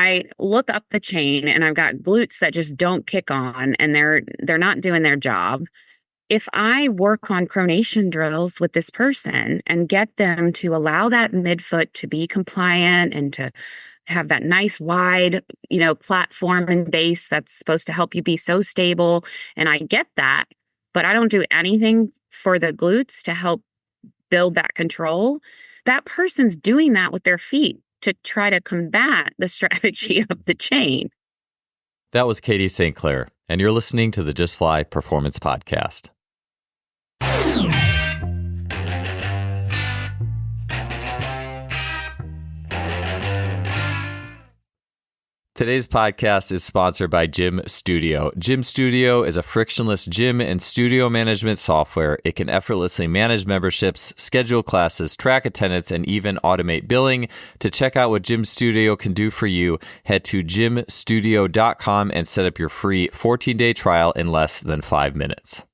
I look up the chain and I've got glutes that just don't kick on and they're not doing their job. If I work on pronation drills with this person and get them to allow that midfoot to be compliant and to have that nice wide, platform and base that's supposed to help you be so stable, and I get that, but I don't do anything for the glutes to help build that control, that person's doing that with their feet to try to combat the strategy of the chain. That was Katie St. Clair, and you're listening to the Just Fly Performance Podcast. Today's podcast is sponsored by Gym Studio. Gym Studio is a frictionless gym and studio management software. It can effortlessly manage memberships, schedule classes, track attendance, and even automate billing. To check out what Gym Studio can do for you, head to gymstudio.com and set up your free 14-day trial in less than 5 minutes.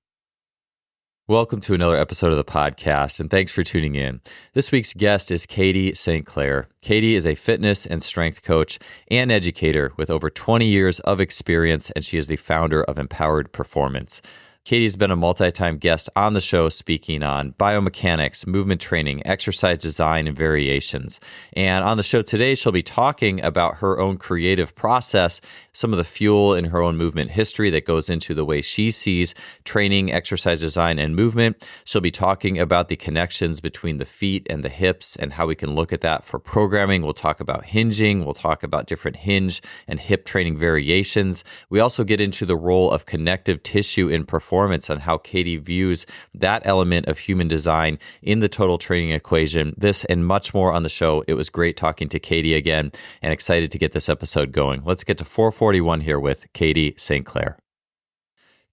Welcome to another episode of the podcast, and thanks for tuning in. This week's guest is Katie St. Clair. Katie is a fitness and strength coach and educator with over 20 years of experience, and she is the founder of Empowered Performance. Katie's been a multi-time guest on the show speaking on biomechanics, movement training, exercise design, and variations. And on the show today, she'll be talking about her own creative process, some of the fuel in her own movement history that goes into the way she sees training, exercise design, and movement. She'll be talking about the connections between the feet and the hips and how we can look at that for programming. We'll talk about hinging. We'll talk about different hinge and hip training variations. We also get into the role of connective tissue in performance and how Katie views that element of human design in the total training equation. This and much more on the show. It was great talking to Katie again and excited to get this episode going. Let's get to 441 here with Katie St. Clair.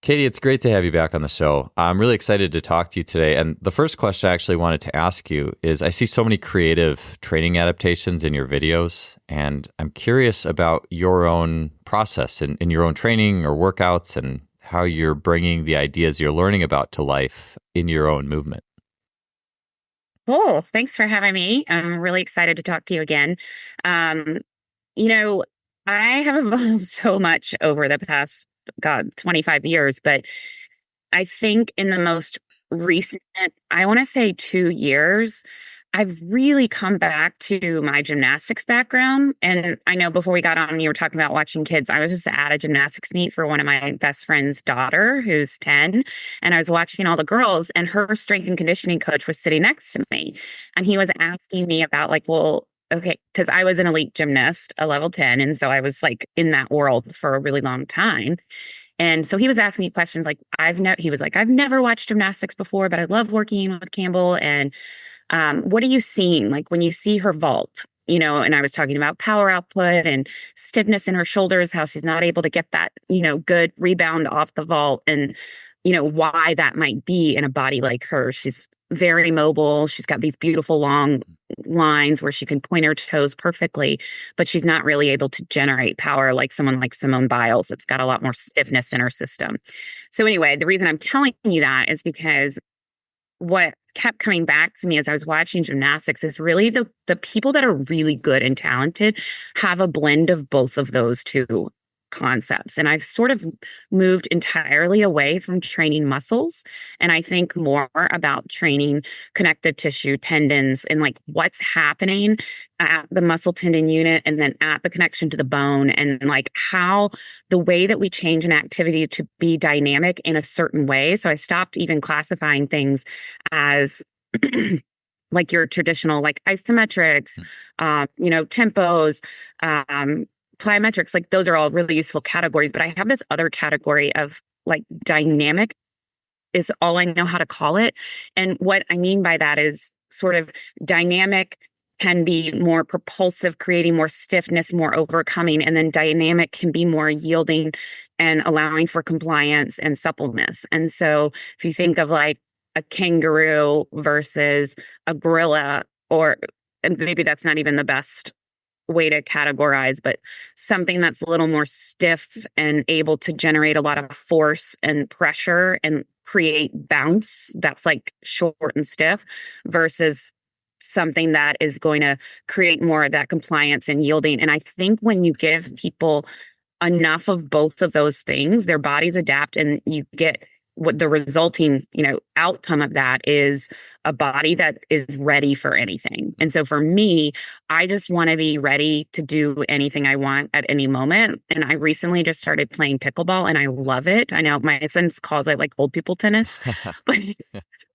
Katie, it's great to have you back on the show. I'm really excited to talk to you today. And the first question I actually wanted to ask you is, I see so many creative training adaptations in your videos, and I'm curious about your own process in your own training or workouts and how you're bringing the ideas you're learning about to life in your own movement. Cool. Thanks for having me. I'm really excited to talk to you again. I have evolved so much over the past, 25 years, but I think in the most recent, I want to say 2 years, I've really come back to my gymnastics background. And I know before we got on, you were talking about watching kids. I was just at a gymnastics meet for one of my best friend's daughter, who's 10. And I was watching all the girls, and her strength and conditioning coach was sitting next to me. And he was asking me about okay, because I was an elite gymnast, a level 10. And so I was in that world for a really long time. And so he was asking me questions I've never watched gymnastics before, but I love working with Campbell. And what are you seeing? When you see her vault, and I was talking about power output and stiffness in her shoulders, how she's not able to get that, good rebound off the vault, and, why that might be in a body like her. She's very mobile. She's got these beautiful long lines where she can point her toes perfectly, but she's not really able to generate power like someone like Simone Biles that's got a lot more stiffness in her system. So anyway, the reason I'm telling you that is because what kept coming back to me as I was watching gymnastics is really the people that are really good and talented have a blend of both of those two concepts. And I've sort of moved entirely away from training muscles, and I think more about training connective tissue, tendons, and what's happening at the muscle tendon unit and then at the connection to the bone, and how the way that we change an activity to be dynamic in a certain way. So I stopped even classifying things as your traditional isometrics, tempos, plyometrics. Those are all really useful categories, but I have this other category of dynamic is all I know how to call it. And what I mean by that is sort of dynamic can be more propulsive, creating more stiffness, more overcoming, and then dynamic can be more yielding and allowing for compliance and suppleness. And so if you think of a kangaroo versus a gorilla, and maybe that's not even the best way to categorize, but something that's a little more stiff and able to generate a lot of force and pressure and create bounce that's short and stiff, versus something that is going to create more of that compliance and yielding. And I think when you give people enough of both of those things, their bodies adapt and you get what the resulting, outcome of that is a body that is ready for anything. And so for me, I just want to be ready to do anything I want at any moment. And I recently just started playing pickleball and I love it. I know my son calls it like old people tennis, but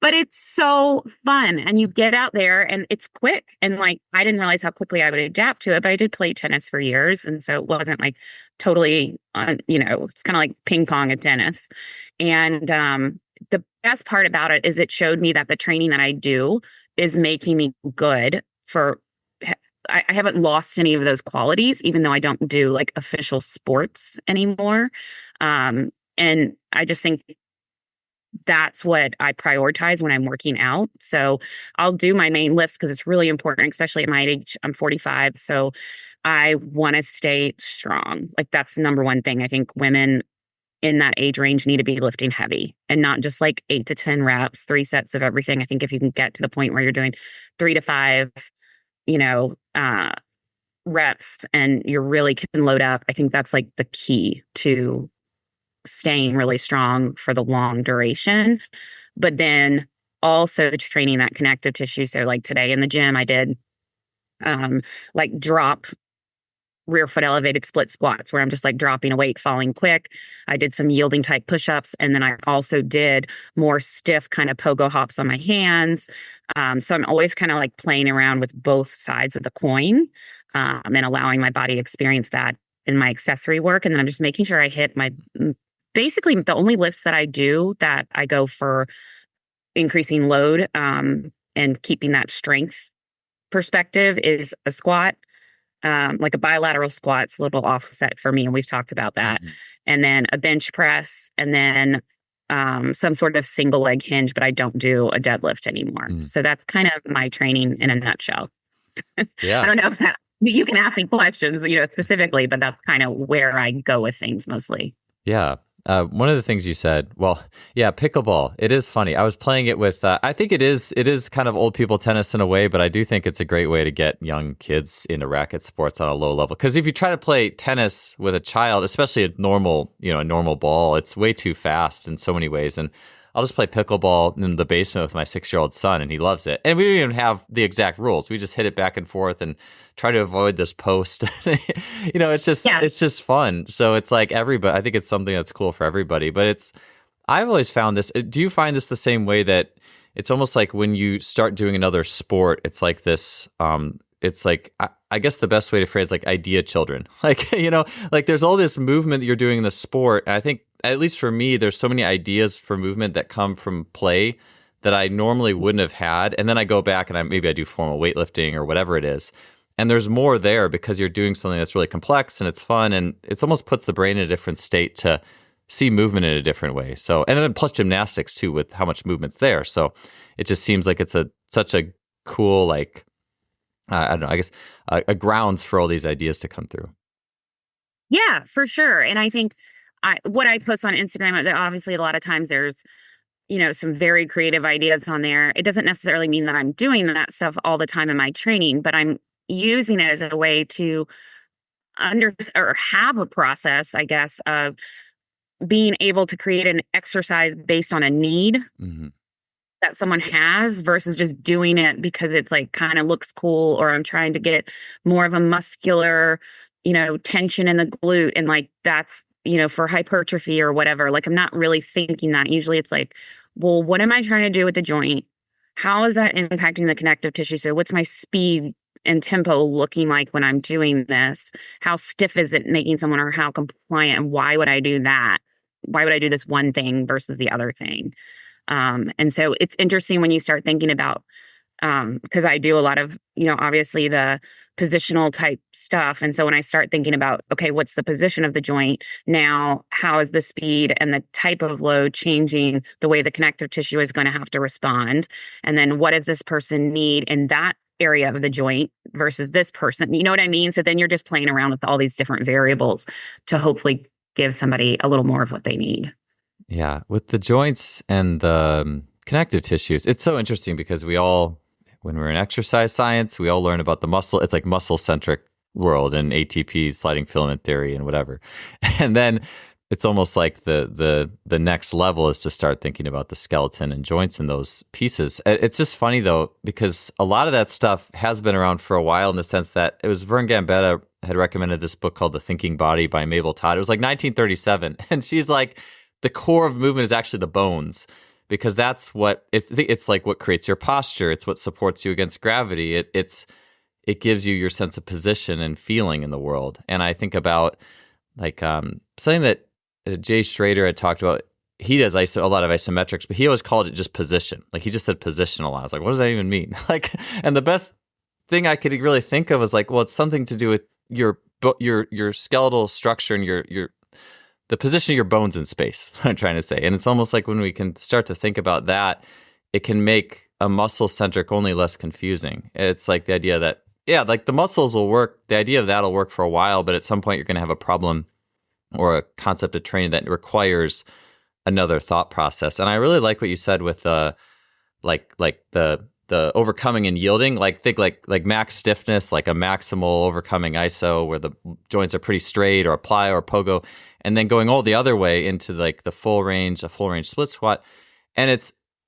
but it's so fun. And you get out there and it's quick. And like, I didn't realize how quickly I would adapt to it, but I did play tennis for years. And so it wasn't like totally, it's kind of like ping pong at tennis. And the best part about it is it showed me that the training that I do is making me good for, I haven't lost any of those qualities, even though I don't do like official sports anymore. And I just think that's what I prioritize when I'm working out. So I'll do my main lifts because it's really important, especially at my age. I'm 45. So I want to stay strong. Like that's the number one thing. I think women in that age range need to be lifting heavy and not just like 8 to 10 reps, 3 sets of everything. I think if you can get to the point where you're doing 3 to 5, you know, reps and you really can load up, I think that's like the key to staying really strong for the long duration, but then also training that connective tissue. So like today in the gym, I did like drop rear foot elevated split squats where I'm just like dropping a weight, falling quick. I did some yielding type push-ups. And then I also did more stiff kind of pogo hops on my hands. So I'm always kind of like playing around with both sides of the coin and allowing my body to experience that in my accessory work. And then I'm just making sure I hit my basically the only lifts that I do that I go for increasing load and keeping that strength perspective is a squat, like a bilateral squat's a little offset for me. And we've talked about that. And then a bench press and then some sort of single leg hinge, but I don't do a deadlift anymore. So that's kind of my training in a nutshell. Yeah. I don't know if that you can ask me questions, specifically, but that's kind of where I go with things mostly. Yeah. One of the things you said, well, yeah, pickleball. It is funny. I was playing it with, I think it is kind of old people tennis in a way, but I do think it's a great way to get young kids into racket sports on a low level. Because if you try to play tennis with a child, especially a normal ball, it's way too fast in so many ways. And I'll just play pickleball in the basement with my 6-year-old son, and he loves it. And we don't even have the exact rules. We just hit it back and forth and try to avoid this post. It's just fun. So it's like everybody. I think it's something that's cool for everybody. But I've always found this. Do you find this the same way that it's almost like when you start doing another sport, it's like this. It's like I guess the best way to phrase like idea children. Like like there's all this movement that you're doing in the sport, and I think, at least for me, there's so many ideas for movement that come from play that I normally wouldn't have had. And then I go back and maybe I do formal weightlifting or whatever it is. And there's more there because you're doing something that's really complex and it's fun. And it almost puts the brain in a different state to see movement in a different way. So, and then plus gymnastics too, with how much movement's there. So it just seems like it's such a cool, like, I don't know, I guess a grounds for all these ideas to come through. Yeah, for sure. And I think what I post on Instagram, obviously a lot of times there's, some very creative ideas on there. It doesn't necessarily mean that I'm doing that stuff all the time in my training, but I'm using it as a way to or have a process, I guess, of being able to create an exercise based on a need that someone has versus just doing it because it's like kind of looks cool, or I'm trying to get more of a muscular, tension in the glute. And like, that's, for hypertrophy or whatever. Like, I'm not really thinking that. Usually it's like, well, what am I trying to do with the joint? How is that impacting the connective tissue? So what's my speed and tempo looking like when I'm doing this? How stiff is it making someone, or how compliant? And why would I do that? Why would I do this one thing versus the other thing? And so it's interesting when you start thinking about, because I do a lot of, obviously the positional type stuff. And so when I start thinking about, okay, what's the position of the joint now? How is the speed and the type of load changing the way the connective tissue is going to have to respond? And then what does this person need in that area of the joint versus this person? You know what I mean? So then you're just playing around with all these different variables to hopefully give somebody a little more of what they need. Yeah. With the joints and the connective tissues, it's so interesting because we all when we're in exercise science, we all learn about the muscle. It's like muscle centric world and ATP, sliding filament theory, and whatever. And then it's almost like the next level is to start thinking about the skeleton and joints and those pieces. It's just funny though, because a lot of that stuff has been around for a while in the sense that it was Vern Gambetta had recommended this book called The Thinking Body by Mabel Todd. It was like 1937. And she's like, the core of movement is actually the bones, because that's what it's like what creates your posture. It's what supports you against gravity. It gives you your sense of position and feeling in the world. And I think about like something that Jay Schrader had talked about. He does a lot of isometrics, but he always called it just position. Like he just said position a lot. I was like, what does that even mean? Like, and the best thing I could really think of was like, well, it's something to do with your skeletal structure and the position of your bones in space. I'm trying to say, and it's almost like when we can start to think about that, it can make a muscle centric only less confusing. It's like the idea that like the muscles will work. The idea of that'll work for a while, but at some point you're going to have a problem or a concept of training that requires another thought process. And I really like what you said with like the overcoming and yielding. Like think like max stiffness, like a maximal overcoming iso where the joints are pretty straight, or a ply or a pogo, and then going all the other way into like a full range split squat. And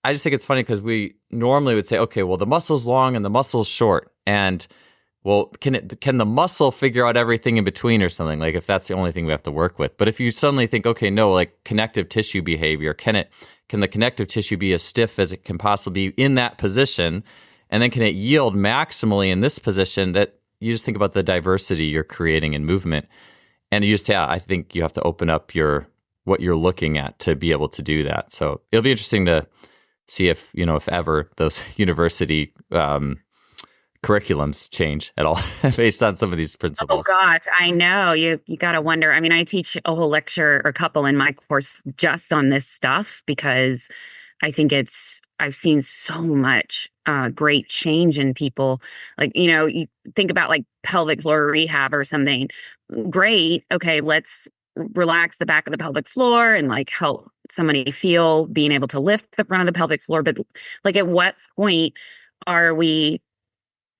I just think it's funny because we normally would say, okay, well the muscle's long and the muscle's short, and well, can the muscle figure out everything in between or something? Like if that's the only thing we have to work with. But if you suddenly think, okay, no, like connective tissue behavior, can the connective tissue be as stiff as it can possibly be in that position? And then can it yield maximally in this position? That you just think about the diversity you're creating in movement. And you just, I think you have to open up what you're looking at to be able to do that. So it'll be interesting to see if ever those university curriculums change at all based on some of these Oh principles. gosh, I know. You got to wonder. I mean, I teach a whole lecture or a couple in my course just on this stuff because I think I've seen so much great change in people. Like, you think about like pelvic floor rehab or something. Great. Okay, let's relax the back of the pelvic floor and like help somebody feel being able to lift the front of the pelvic floor. But like at what point are we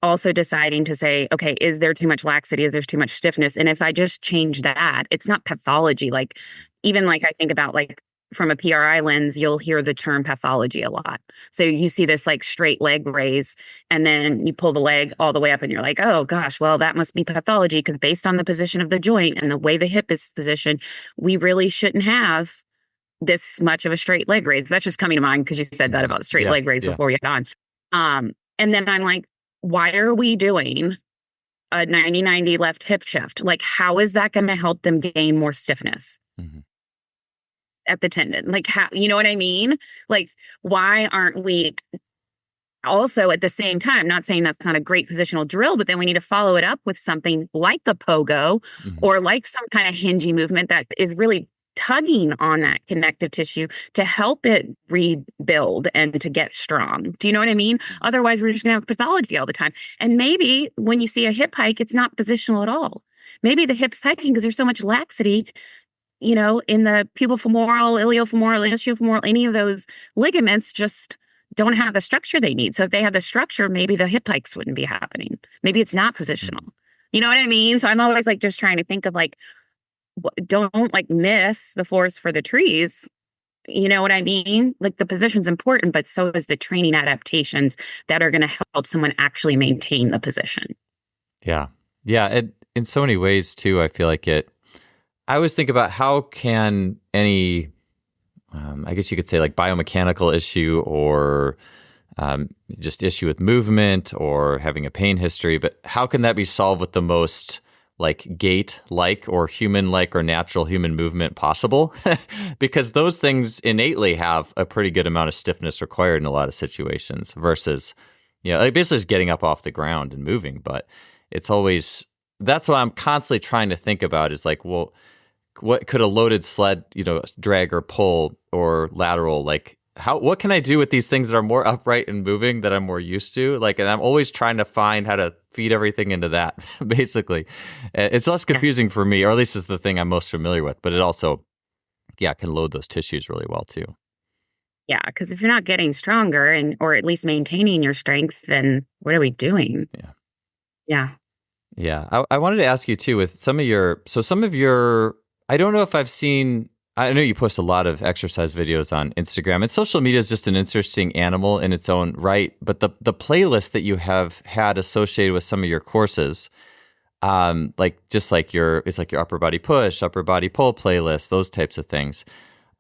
also deciding to say, okay, is there too much laxity? Is there too much stiffness? And if I just change that, it's not pathology. Like, even like I think about like from a PRI lens, you'll hear the term pathology a lot. So you see this like straight leg raise, and then you pull the leg all the way up and you're like, oh gosh, well, that must be pathology because based on the position of the joint and the way the hip is positioned, we really shouldn't have this much of a straight leg raise. That's just coming to mind because you said that about straight leg raise before we got on. And then I'm like, why are we doing a 90-90 left hip shift? Like, how is that going to help them gain more stiffness at the tendon? Like, how, you know what I mean? Like, why aren't we also at the same time, not saying that's not a great positional drill, but then we need to follow it up with something like a pogo or like some kind of hingy movement that is really tugging on that connective tissue to help it rebuild and to get strong. Do you know what I mean? Otherwise, we're just going to have pathology all the time. And maybe when you see a hip hike, it's not positional at all. Maybe the hip's hiking because there's so much laxity, in the pubofemoral, iliofemoral, ischiofemoral, any of those ligaments just don't have the structure they need. So if they had the structure, maybe the hip hikes wouldn't be happening. Maybe it's not positional. You know what I mean? So I'm always like just trying to think of like, don't like miss the forest for the trees. You know what I mean? Like the position's important, but so is the training adaptations that are going to help someone actually maintain the position. Yeah. Yeah. In so many ways too, I feel like I always think about how can any, I guess you could say like biomechanical issue or just issue with movement or having a pain history, but how can that be solved with the most like gait-like or human-like or natural human movement possible? Because those things innately have a pretty good amount of stiffness required in a lot of situations versus, like basically just getting up off the ground and moving. But it's always, that's what I'm constantly trying to think about is like, well, what could a loaded sled, drag or pull or lateral, like what can I do with these things that are more upright and moving that I'm more used to? Like, and I'm always trying to find how to feed everything into that, basically. It's less confusing for me, or at least it's the thing I'm most familiar with, but it also, can load those tissues really well too. Yeah, because if you're not getting stronger and or at least maintaining your strength, then what are we doing? Yeah. Yeah. Yeah. I wanted to ask you too with some of your, I don't know if I've seen, I know you post a lot of exercise videos on Instagram, and social media is just an interesting animal in its own right. But the playlist that you have had associated with some of your courses, like just like it's like your upper body push, upper body pull playlist, those types of things.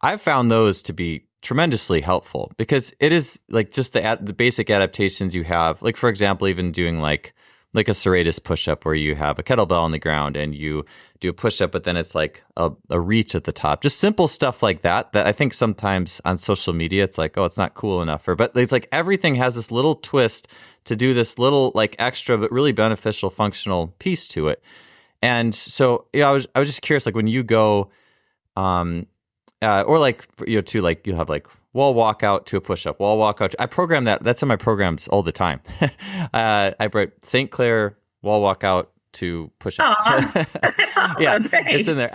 I've found those to be tremendously helpful because it is like just the basic adaptations you have. Like for example, even doing like a serratus push up where you have a kettlebell on the ground and you do a push up, but then it's like a reach at the top. Just simple stuff like that. That I think sometimes on social media it's like, oh, it's not cool enough. But it's like everything has this little twist to do this little like extra but really beneficial functional piece to it. And so I was just curious, like when you go. Or like to like you have like wall walkout to a push up, wall walkout. I program that. That's in my programs all the time. I write St. Clair wall walkout to push ups. Oh, Yeah, great. it's in there.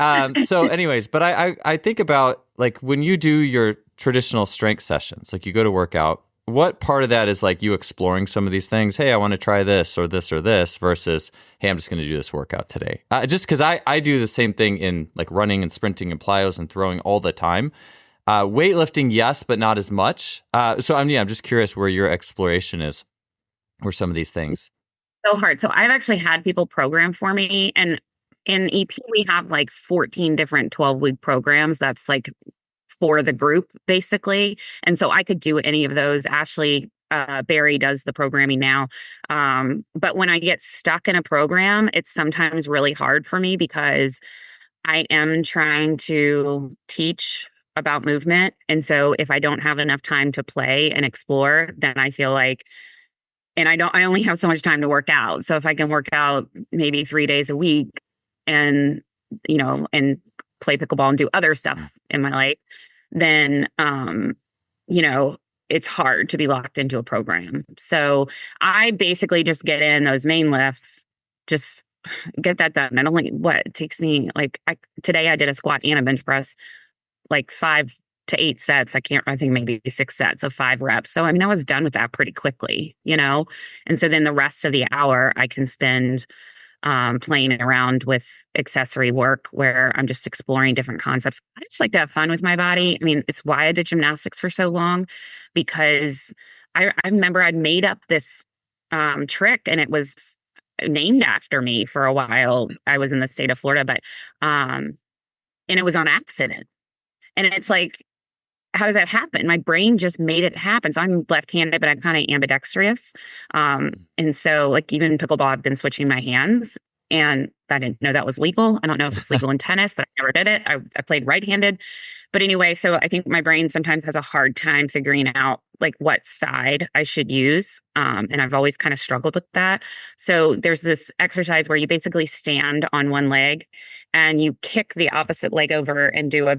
So, anyways, but I think about like when you do your traditional strength sessions, like you go to work out. What part of that is like you exploring some of these things? Hey, I want to try this or this or this versus, hey, I'm just going to do this workout today. Just because I do the same thing in like running and sprinting and plyos and throwing all the time. Weightlifting, yes, but not as much. So I'm just curious where your exploration is for some of these things. So hard. So I've actually had people program for me, and in EP we have like 14 different 12-week programs. That's like for the group basically. And so I could do any of those. Ashley Barry does the programming now. But when I get stuck in a program, it's sometimes really hard for me because I am trying to teach about movement. And so if I don't have enough time to play and explore, then I feel like, and I only have so much time to work out. So if I can work out maybe 3 days a week and, and play pickleball and do other stuff in my life, then, you know, it's hard to be locked into a program. So I basically just get in those main lifts, just get that done. And only what it takes me like today I did a squat and a bench press, like 5 to 8 sets. I think maybe 6 sets of 5 reps. So I mean, I was done with that pretty quickly, And so then the rest of the hour I can spend playing around with accessory work where I'm just exploring different concepts. I just like to have fun with my body. I mean, it's why I did gymnastics for so long because I remember I made up this trick and it was named after me for a while. I was in the state of Florida, but and it was on accident. And it's like, how does that happen? My brain just made it happen. So I'm left-handed, but I'm kind of ambidextrous. And so like even pickleball, I've been switching my hands and I didn't know that was legal. I don't know if it's legal in tennis, but I never did it. I played right-handed. But anyway, so I think my brain sometimes has a hard time figuring out like what side I should use. And I've always kind of struggled with that. So there's this exercise where you basically stand on one leg and you kick the opposite leg over and do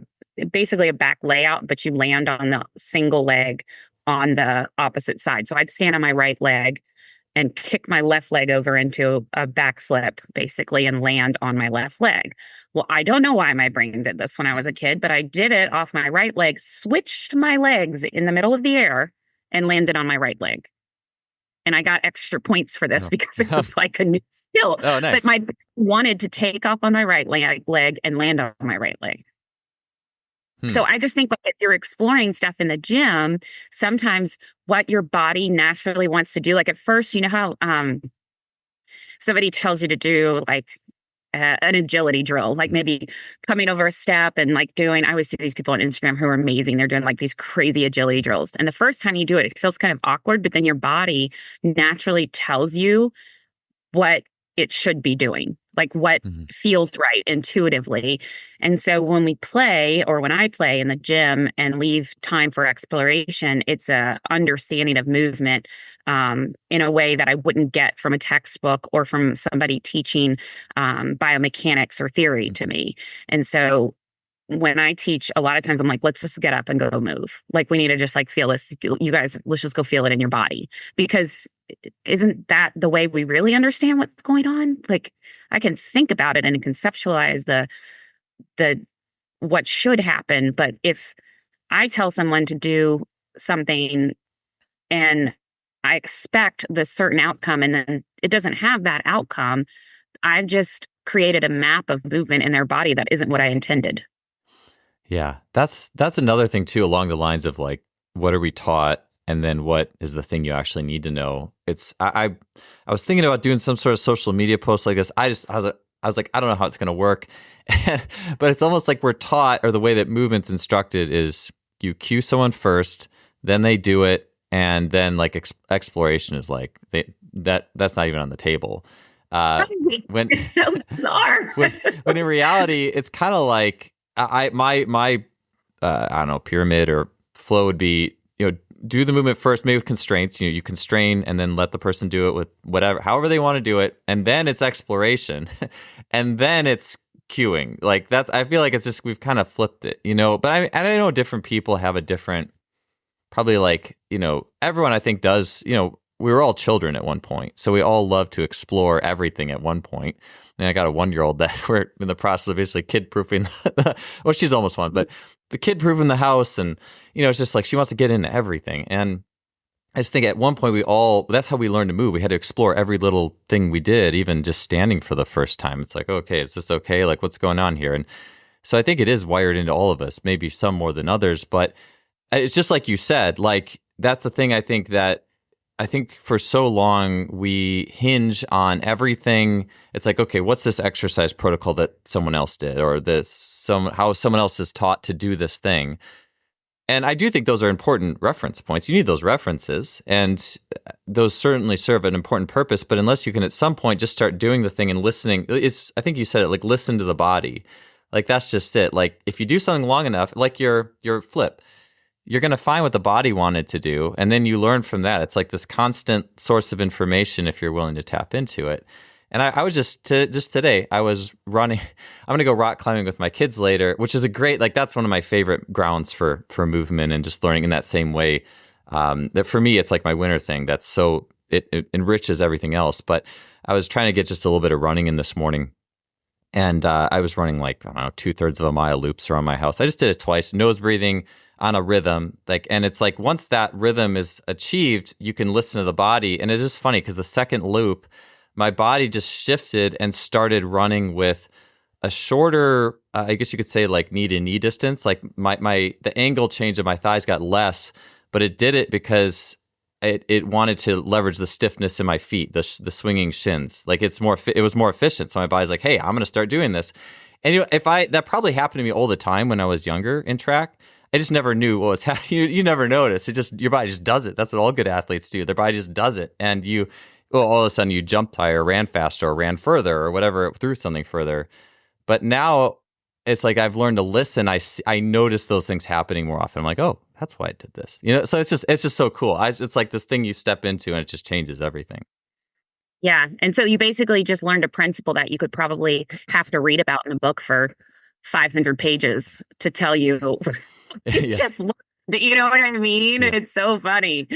basically a back layout, but you land on the single leg on the opposite side. So I'd stand on my right leg and kick my left leg over into a back flip, basically, and land on my left leg. Well, I don't know why my brain did this when I was a kid, but I did it off my right leg, switched my legs in the middle of the air, and landed on my right leg. And I got extra points for this because it was like a new skill. Oh, But nice. my brain wanted to take off on my right leg and land on my right leg. So I just think like if you're exploring stuff in the gym, sometimes what your body naturally wants to do, like at first, you know how somebody tells you to do like an agility drill, like maybe coming over a step and like doing, I always see these people on Instagram who are amazing. They're doing like these crazy agility drills. And the first time you do it, it feels kind of awkward, but then your body naturally tells you what it should be doing, like what feels right intuitively. And so when we play or when I play in the gym and leave time for exploration, it's a understanding of movement in a way that I wouldn't get from a textbook or from somebody teaching biomechanics or theory to me. And so when I teach, a lot of times I'm like, let's just get up and go move. Like we need to just like feel this. You guys, let's just go feel it in your body because isn't that the way we really understand what's going on? Like I can think about it and conceptualize the what should happen, but if I tell someone to do something and I expect this certain outcome and then it doesn't have that outcome, I've just created a map of movement in their body that isn't what I intended. Yeah, that's another thing too, along the lines of like, what are we taught, and then what is the thing you actually need to know. It's I was thinking about doing some sort of social media post like this. I was like, I don't know how it's going to work, but it's almost like we're taught, or the way that movement's instructed is you cue someone first, then they do it, and then like exploration is like that's not even on the table. Uh, Right. when It's so bizarre. when in reality, it's kind of like my I don't know, pyramid or flow would be, do the movement first, maybe with constraints. You constrain and then let the person do it with whatever, however they want to do it, and then it's exploration, and then it's cueing. Like that's, I feel like it's just we've kind of flipped it, But I know different people have a different, probably like everyone I think does. We were all children at one point, so we all love to explore everything at one point. And I got a 1-year-old that we're in the process of basically kid proofing. Well, she's almost one, but the kid proofing the house, and it's just like she wants to get into everything. And I just think at one point that's how we learned to move. We had to explore every little thing we did, even just standing for the first time. It's like, okay, is this okay? Like, what's going on here? And so I think it is wired into all of us, maybe some more than others, but it's just like you said, like that's the thing. I think for so long we hinge on everything. It's like, okay, what's this exercise protocol that someone else did, or how someone else is taught to do this thing? And I do think those are important reference points. You need those references, and those certainly serve an important purpose. But unless you can at some point just start doing the thing and listening, I think you said it, like listen to the body. Like that's just it. Like if you do something long enough, like your flip, you're going to find what the body wanted to do, and then you learn from that. It's like this constant source of information if you're willing to tap into it. And I was just today, I was running. I'm going to go rock climbing with my kids later, which is a great, like that's one of my favorite grounds for movement and just learning in that same way. That for me, it's like my winter thing. That's so it enriches everything else. But I was trying to get just a little bit of running in this morning. And I was running like, I don't know, 2/3 of a mile loops around my house. I just did it twice, nose breathing on a rhythm. And it's like once that rhythm is achieved, you can listen to the body. And it's just funny because the second loop, my body just shifted and started running with a shorter, I guess you could say like knee to knee distance. Like the angle change of my thighs got less, but it did it because it wanted to leverage the stiffness in my feet, the swinging shins. Like it was more efficient. So my body's like, hey, I'm going to start doing this. And that probably happened to me all the time when I was younger in track. I just never knew what was happening. You never notice. Your body just does it. That's what all good athletes do. Their body just does it. And all of a sudden you jumped higher, ran faster, or ran further, or whatever, threw something further. But now it's like I've learned to listen. I notice those things happening more often. I'm like, oh, that's why I did this. So it's just so cool. It's like this thing you step into and it just changes everything. Yeah. And so you basically just learned a principle that you could probably have to read about in a book for 500 pages to tell you. You Yes. just learned, you know what I mean? Yeah. It's so funny.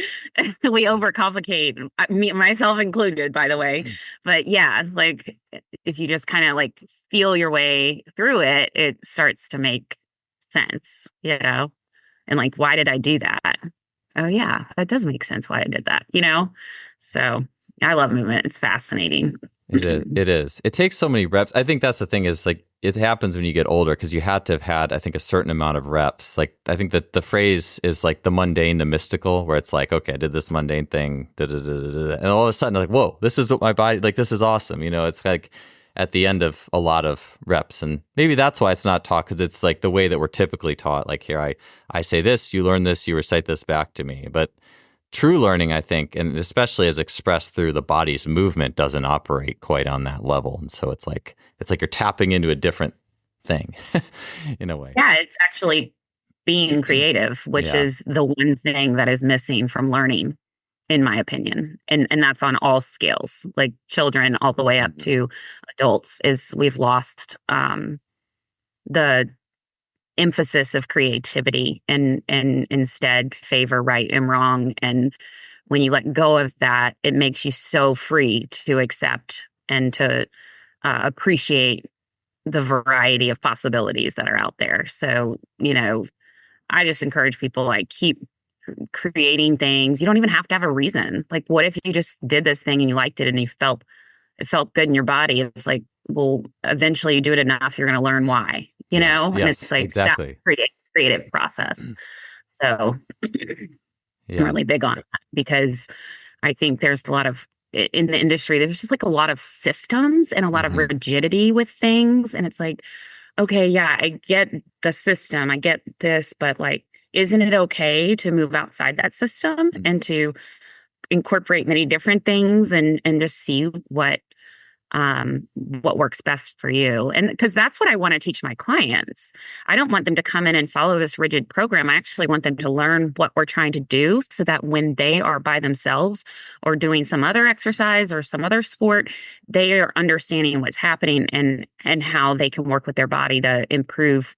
We overcomplicate, me, myself included, by the way. But yeah, like if you just kind of like feel your way through it, it starts to make sense. And like, why did I do that? Oh, yeah, that does make sense why I did that? So I love movement. It's fascinating. It is. It is. It takes so many reps. I think that's the thing is like it happens when you get older because you had to have had, I think, a certain amount of reps. Like I think that the phrase is like the mundane to mystical, where it's like, okay, I did this mundane thing, da, da, da, da, da, and all of a sudden, like, whoa, this is what my body, like, this is awesome. It's like at the end of a lot of reps, and maybe that's why it's not taught because it's like the way that we're typically taught. Like here, I say this, you learn this, you recite this back to me, but true learning, I think, and especially as expressed through the body's movement, doesn't operate quite on that level. And so it's like you're tapping into a different thing in a way. Yeah, it's actually being creative, which Yeah. is the one thing that is missing from learning, in my opinion. And that's on all scales, like children all the way up to adults, is we've lost the emphasis of creativity and instead favor right and wrong. And when you let go of that, it makes you so free to accept and to appreciate the variety of possibilities that are out there. So, I just encourage people like creating things. You don't even have to have a reason. Like, what if you just did this thing and you liked it and it felt good in your body? It's like, well, eventually you do it enough, you're going to learn why, Yeah. and it's Yes, like that exactly. creative process. So I'm Yeah. really big on that because I think there's a lot of in the industry, there's just like a lot of systems and a lot of Hmm. rigidity with things. And it's like, okay, yeah, I get the system, I get this, but like, isn't it okay to move outside that system and to incorporate many different things and just see what works best for you? And because that's what I want to teach my clients. I don't want them to come in and follow this rigid program. I actually want them to learn what we're trying to do so that when they are by themselves or doing some other exercise or some other sport, they are understanding what's happening and how they can work with their body to improve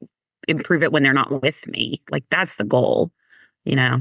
it when they're not with me. Like that's the goal, you know.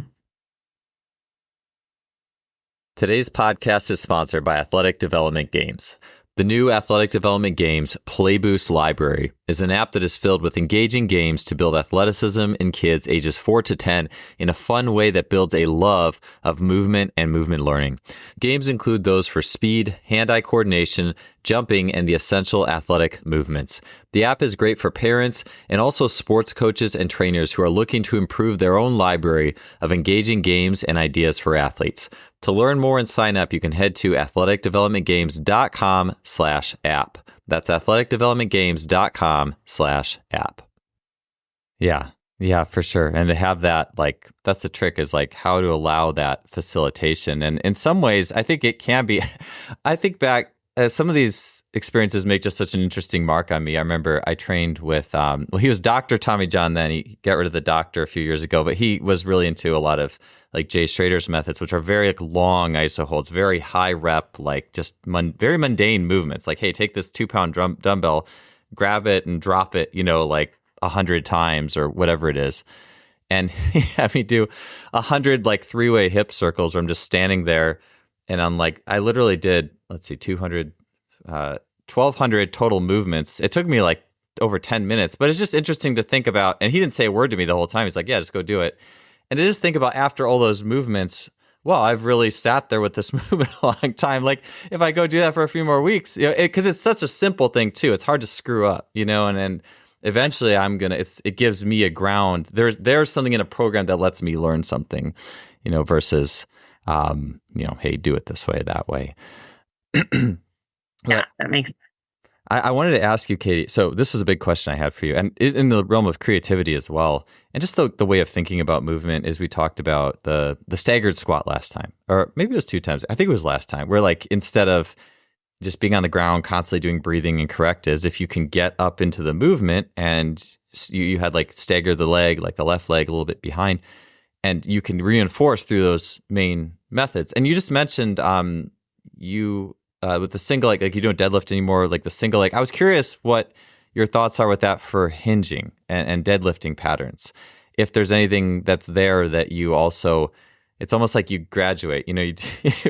Today's podcast is sponsored by Athletic Development Games. The new Athletic Development Games Play Boost Library is an app that is filled with engaging games to build athleticism in kids ages 4 to 10 in a fun way that builds a love of movement and movement learning. Games include those for speed, hand-eye coordination, jumping, and the essential athletic movements. The app is great for parents and also sports coaches and trainers who are looking to improve their own library of engaging games and ideas for athletes. To learn more and sign up, you can head to athleticdevelopmentgames.com/app. That's athleticdevelopmentgames.com/app. Yeah. Yeah, for sure. And to have that, like, that's the trick is like how to allow that facilitation. And in some ways, I think it can be, I think back, some of these experiences make just such an interesting mark on me. I remember I trained with, he was Dr. Tommy John then. He got rid of the doctor a few years ago, but he was really into a lot of like Jay Schrader's methods, which are very like long iso holds, very high rep, like just very mundane movements. Like, hey, take this 2-pound dumbbell, grab it and drop it, like 100 times or whatever it is. And he had me do 100 like 3-way hip circles where I'm just standing there. And I'm like, I literally did, let's see, 200, 1,200 total movements. It took me like over 10 minutes, but it's just interesting to think about. And he didn't say a word to me the whole time. He's like, yeah, just go do it. And to just think about after all those movements, well, I've really sat there with this movement a long time. Like if I go do that for a few more weeks, because it's such a simple thing too. It's hard to screw up, and eventually it gives me a ground. There's something in a program that lets me learn something, versus, hey, do it this way, that way. Yeah, that makes sense. I wanted to ask you, Katie, so this was a big question I had for you, and in the realm of creativity as well, and just the way of thinking about movement is we talked about the staggered squat last time, or maybe it was 2 times. I think it was last time, where like instead of just being on the ground, constantly doing breathing and correctives, if you can get up into the movement and you had like stagger the leg, like the left leg a little bit behind, and you can reinforce through those main methods. And you just mentioned with the single leg, like you don't deadlift anymore, like the single leg. I was curious what your thoughts are with that for hinging and deadlifting patterns. If there's anything that's there that you also, it's almost like you graduate,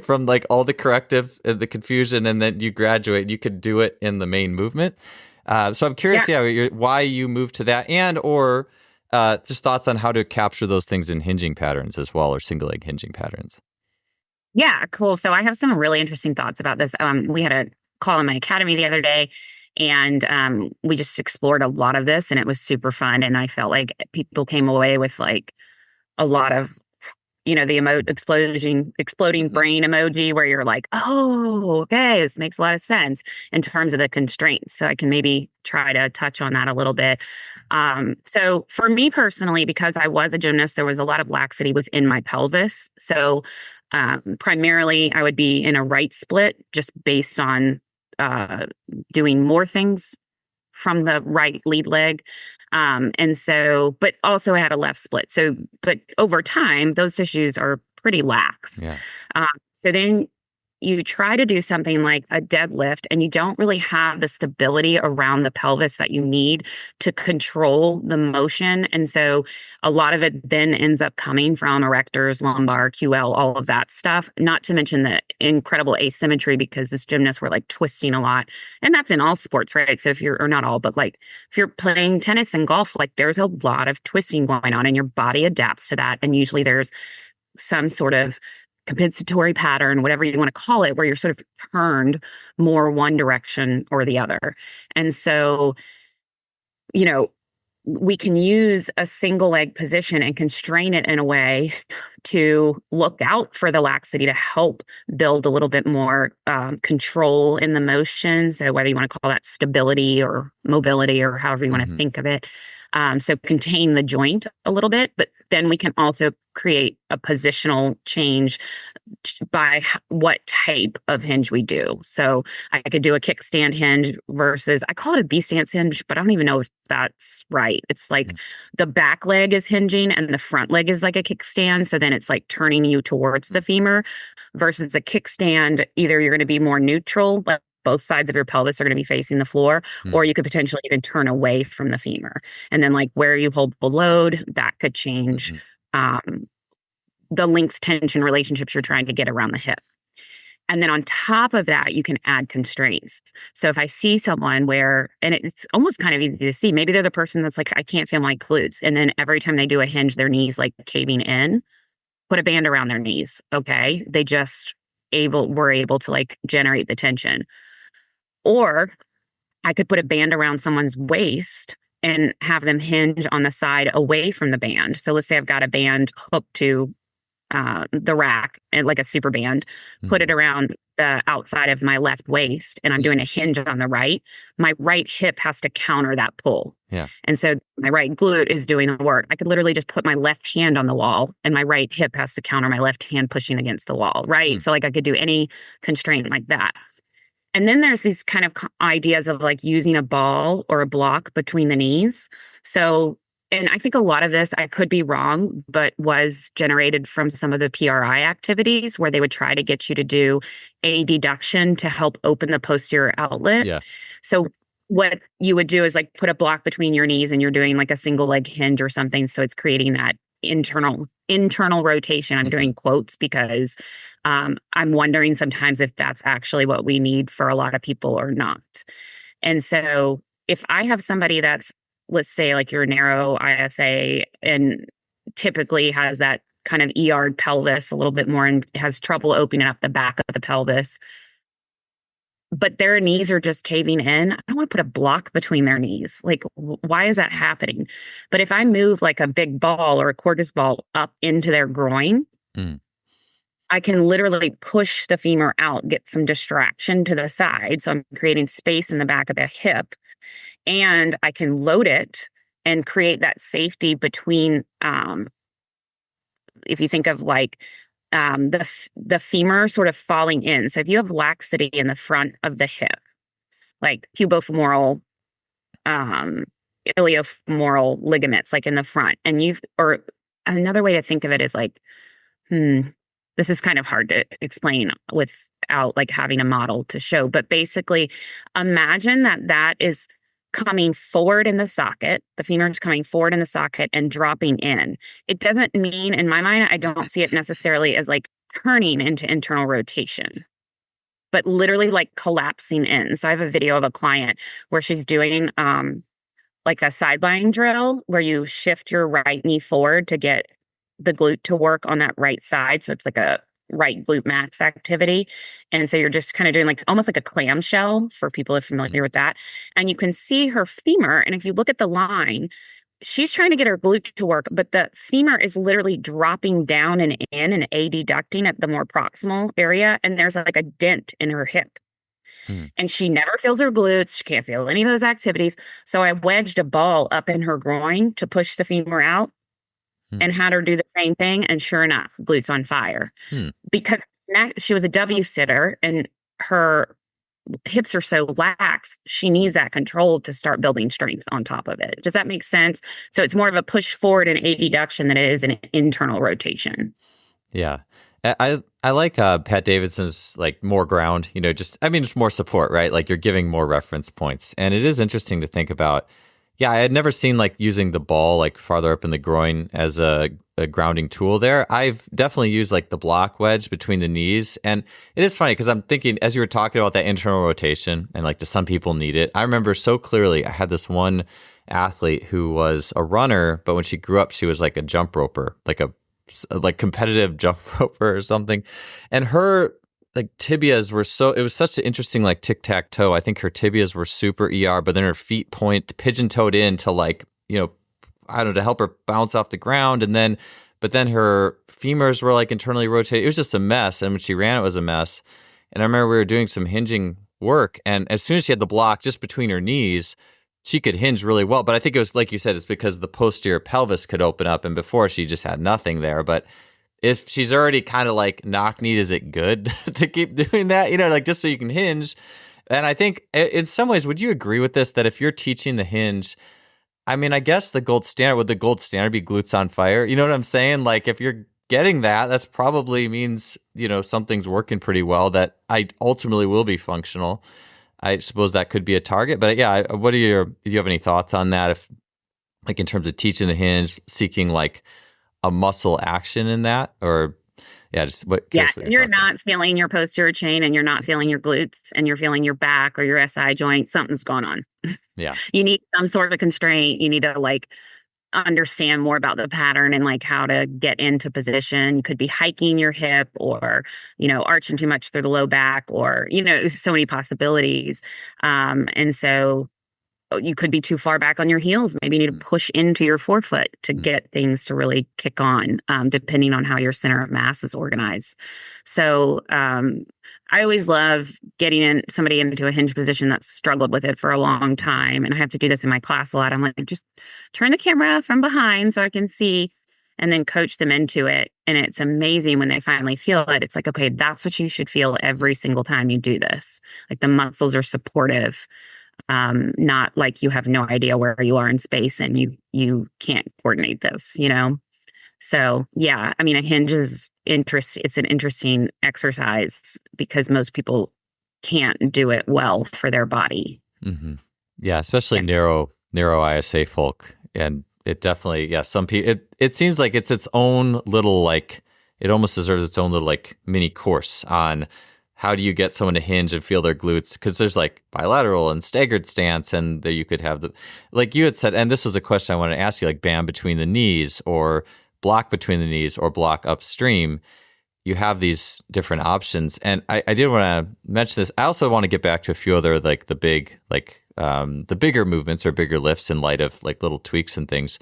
from like all the corrective, the confusion, and then you graduate, you could do it in the main movement. So I'm curious, why you moved to that, and or just thoughts on how to capture those things in hinging patterns as well, or single leg hinging patterns. Yeah, cool. So I have some really interesting thoughts about this. We had a call in my academy the other day, and we just explored a lot of this, and it was super fun. And I felt like people came away with like a lot of, the exploding brain emoji, where you're like, oh, okay, this makes a lot of sense in terms of the constraints. So I can maybe try to touch on that a little bit. So for me personally, because I was a gymnast, there was a lot of laxity within my pelvis. So primarily, I would be in a right split just based on doing more things from the right lead leg. But also I had a left split. So, but over time, those tissues are pretty lax. Yeah. So then, you try to do something like a deadlift and you don't really have the stability around the pelvis that you need to control the motion. And so a lot of it then ends up coming from erectors, lumbar, QL, all of that stuff, not to mention the incredible asymmetry because this gymnasts were like twisting a lot. And that's in all sports, right? So if you're, or not all, but like if you're playing tennis and golf, like there's a lot of twisting going on and your body adapts to that. And usually there's some sort of compensatory pattern, whatever you want to call it, where you're sort of turned more one direction or the other. And so, you know, we can use a single leg position and constrain it in a way to look out for the laxity to help build a little bit more control in the motion. So whether you want to call that stability or mobility or however you want to think of it. So contain the joint a little bit, but then we can also create a positional change by what type of hinge we do. So I could do a kickstand hinge versus, I call it a B-stance hinge, but I don't even know if that's right. It's like the back leg is hinging and the front leg is like a kickstand. So then it's like turning you towards the femur versus a kickstand. Either you're going to be more neutral, like both sides of your pelvis are going to be facing the floor, or you could potentially even turn away from the femur. And then like where you hold the load, that could change the length tension relationships you're trying to get around the hip. And then on top of that, you can add constraints. So if I see someone where, and it's almost kind of easy to see, maybe they're the person that's like, I can't feel my glutes. And then every time they do a hinge, their knees like caving in, put a band around their knees. Okay. They just were able to like generate the tension. Or I could put a band around someone's waist and have them hinge on the side away from the band. So let's say I've got a band hooked to the rack and like a super band, put it around the outside of my left waist, and I'm doing a hinge on the right. My right hip has to counter that pull. Yeah. And so my right glute is doing the work. I could literally just put my left hand on the wall and my right hip has to counter my left hand pushing against the wall. Right. So like I could do any constraint like that. And then there's these kind of ideas of like using a ball or a block between the knees. So, and I think a lot of this, I could be wrong, but was generated from some of the PRI activities where they would try to get you to do a deduction to help open the posterior outlet. Yeah. So what you would do is like put a block between your knees and you're doing like a single leg hinge or something. So it's creating that internal rotation. I'm doing quotes because I'm wondering sometimes if that's actually what we need for a lot of people or not. And so if I have somebody that's, let's say like your narrow ISA and typically has that kind of ER'd pelvis a little bit more and has trouble opening up the back of the pelvis, but their knees are just caving in, I don't want to put a block between their knees. Like, why is that happening? But if I move like a big ball or a cordless ball up into their groin, I can literally push the femur out, get some distraction to the side. So I'm creating space in the back of the hip, and I can load it and create that safety between, if you think of like the femur sort of falling in. So if you have laxity in the front of the hip, like pubofemoral, iliofemoral ligaments, like in the front, and or another way to think of it is like, this is kind of hard to explain without like having a model to show, but basically imagine that is coming forward in the socket. The femur is coming forward in the socket and dropping in. It doesn't mean, in my mind, I don't see it necessarily as like turning into internal rotation, but literally like collapsing in. So I have a video of a client where she's doing like a sideline drill where you shift your right knee forward to get the glute to work on that right side. So it's like a right glute max activity. And so you're just kind of doing like almost like a clamshell for people who are familiar with that. And you can see her femur. And if you look at the line, she's trying to get her glute to work, but the femur is literally dropping down and in and adducting at the more proximal area. And there's like a dent in her hip. And she never feels her glutes. She can't feel any of those activities. So I wedged a ball up in her groin to push the femur out and had her do the same thing. And sure enough, glutes on fire. Because she was a W sitter and her hips are so lax, she needs that control to start building strength on top of it. Does that make sense? So it's more of a push forward and adduction than it is an internal rotation. Yeah. I I like Pat Davidson's like more ground, just I mean just more support, right? Like you're giving more reference points. And it is interesting to think about. Yeah, I had never seen like using the ball like farther up in the groin as a grounding tool there. I've definitely used like the block wedge between the knees. And it is funny because I'm thinking as you were talking about that internal rotation and like do some people need it? I remember so clearly I had this one athlete who was a runner, but when she grew up, she was like a jump roper, like competitive jump roper or something. And her like tibias were it was such an interesting like tic-tac-toe. I think her tibias were super ER, but then her feet pigeon-toed in to like, I don't know, to help her bounce off the ground. But then her femurs were like internally rotated. It was just a mess. And when she ran, it was a mess. And I remember we were doing some hinging work. And as soon as she had the block just between her knees, she could hinge really well. But I think it was, like you said, it's because the posterior pelvis could open up. And before she just had nothing there. But if she's already kind of like knock-kneed, is it good to keep doing that? Like just so you can hinge. And I think in some ways, would you agree with this, that if you're teaching the hinge, I mean, I guess would the gold standard be glutes on fire? You know what I'm saying? Like if you're getting that, that's probably means, something's working pretty well, that I ultimately will be functional. I suppose that could be a target, but yeah, do you have any thoughts on that? If like in terms of teaching the hinge, seeking like a muscle action in that, or just what? Yeah, What you're are. not feeling your posterior chain and you're not feeling your glutes and you're feeling your back or your SI joint, something's going on. Yeah. You need some sort of constraint. You need to like understand more about the pattern and like how to get into position. You could be hiking your hip or, arching too much through the low back or, so many possibilities. And so you could be too far back on your heels. Maybe you need to push into your forefoot to get things to really kick on, depending on how your center of mass is organized. So I always love getting somebody into a hinge position that's struggled with it for a long time. And I have to do this in my class a lot. I'm like, just turn the camera from behind so I can see, and then coach them into it. And it's amazing when they finally feel it. It's like, okay, that's what you should feel every single time you do this. Like the muscles are supportive. Not like you have no idea where you are in space and you can't coordinate this, So yeah, I mean, a hinge is it's an interesting exercise because most people can't do it well for their body. Mm-hmm. Yeah, especially Yeah. narrow ISA folk, and it definitely some people. It seems like it's its own little like it almost deserves its own little like mini course on how do you get someone to hinge and feel their glutes? Because there's like bilateral and staggered stance, and that you could have like you had said, and this was a question I wanted to ask you, like band between the knees or block between the knees or block upstream. You have these different options, and I did want to mention this. I also want to get back to a few other like the bigger movements or bigger lifts in light of like little tweaks and things.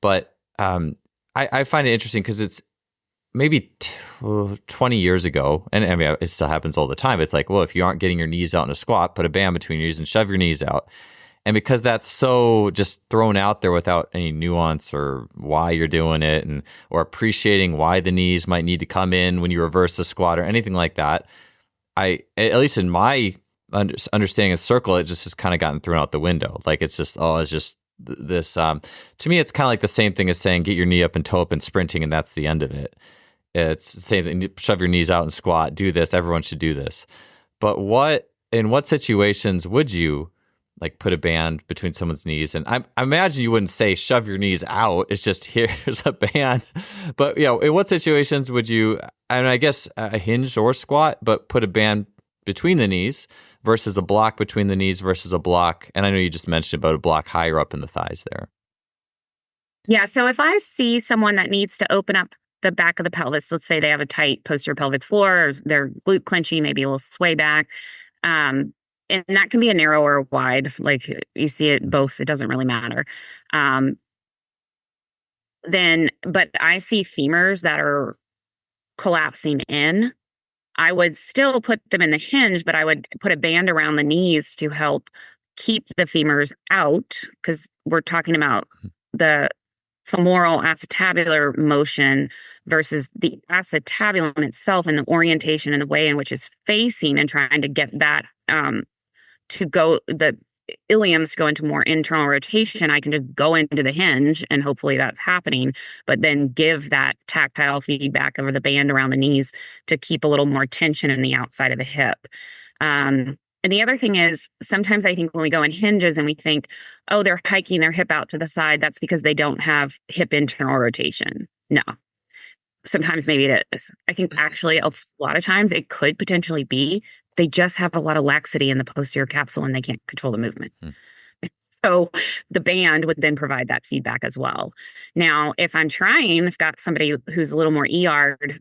But I find it interesting because it's maybe 20 years ago, and I mean, it still happens all the time. It's like, well, if you aren't getting your knees out in a squat, put a band between your knees and shove your knees out. And because that's so just thrown out there without any nuance or why you're doing it or appreciating why the knees might need to come in when you reverse the squat or anything like that, at least in my understanding of circle, it just has kind of gotten thrown out the window. Like it's just this. To me, it's kind of like the same thing as saying get your knee up and toe up and sprinting, and that's the end of it. It's the same thing. Shove your knees out and squat. Do this. Everyone should do this. But in what situations would you like put a band between someone's knees? And I imagine you wouldn't say shove your knees out. It's just here's a band. But in what situations would you? And I guess a hinge or squat, but put a band between the knees versus a block between the knees versus a block. And I know you just mentioned about a block higher up in the thighs there. Yeah. So if I see someone that needs to open up the back of the pelvis, let's say they have a tight posterior pelvic floor, or they're glute clenchy, maybe a little sway back. And that can be a narrow or wide, like you see it both. It doesn't really matter. But I see femurs that are collapsing in. I would still put them in the hinge, but I would put a band around the knees to help keep the femurs out, because we're talking about the femoral acetabular motion versus the acetabulum itself and the orientation and the way in which it's facing, and trying to get that to go iliums go into more internal rotation, I can just go into the hinge and hopefully that's happening, but then give that tactile feedback over the band around the knees to keep a little more tension in the outside of the hip. And the other thing is sometimes I think when we go in hinges and we think, oh, they're hiking their hip out to the side, that's because they don't have hip internal rotation. No, sometimes maybe it is. I think actually a lot of times it could potentially be they just have a lot of laxity in the posterior capsule and they can't control the movement. So the band would then provide that feedback as well. Now, if I'm trying, I've got somebody who's a little more ER'd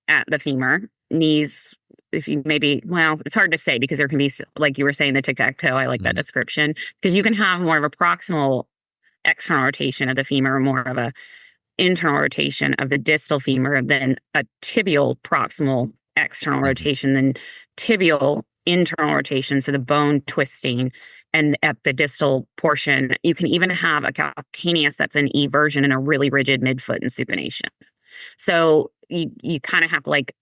at the femur, knees, if you maybe, well, it's hard to say because there can be, like you were saying, the tic-tac-toe, I like that description, because you can have more of a proximal external rotation of the femur, more of a internal rotation of the distal femur than a tibial proximal external rotation than tibial internal rotation. So the bone twisting, and at the distal portion, you can even have a calcaneus that's an eversion and a really rigid midfoot in supination. So you kind of have to, like,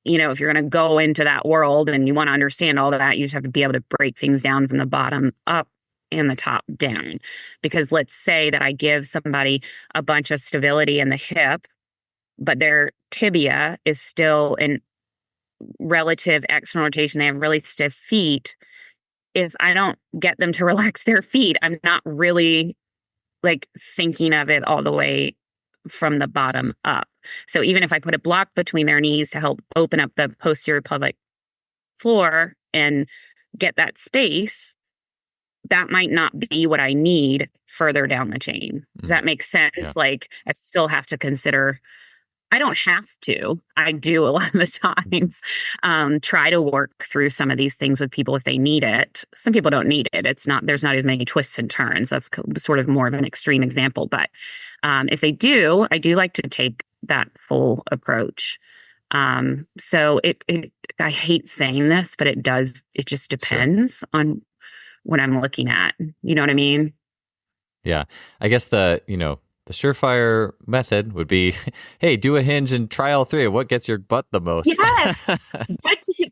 if you're going to go into that world and you want to understand all of that, you just have to be able to break things down from the bottom up and the top down. Because let's say that I give somebody a bunch of stability in the hip, but their tibia is still in relative external rotation. They have really stiff feet. If I don't get them to relax their feet, I'm not really like thinking of it all the way from the bottom up. So even if I put a block between their knees to help open up the posterior pelvic floor and get that space, that might not be what I need further down the chain. Does that make sense? Yeah. Like, I still have to consider, I don't have to, I do a lot of the times, try to work through some of these things with people if they need it. Some people don't need it. There's not as many twists and turns. That's sort of more of an extreme example. But if they do, I do like to take that full approach. So I hate saying this, but it just depends on what I'm looking at. You know what I mean? Yeah. I guess the surefire method would be, hey, do a hinge and try all three. What gets your butt the most? Yes.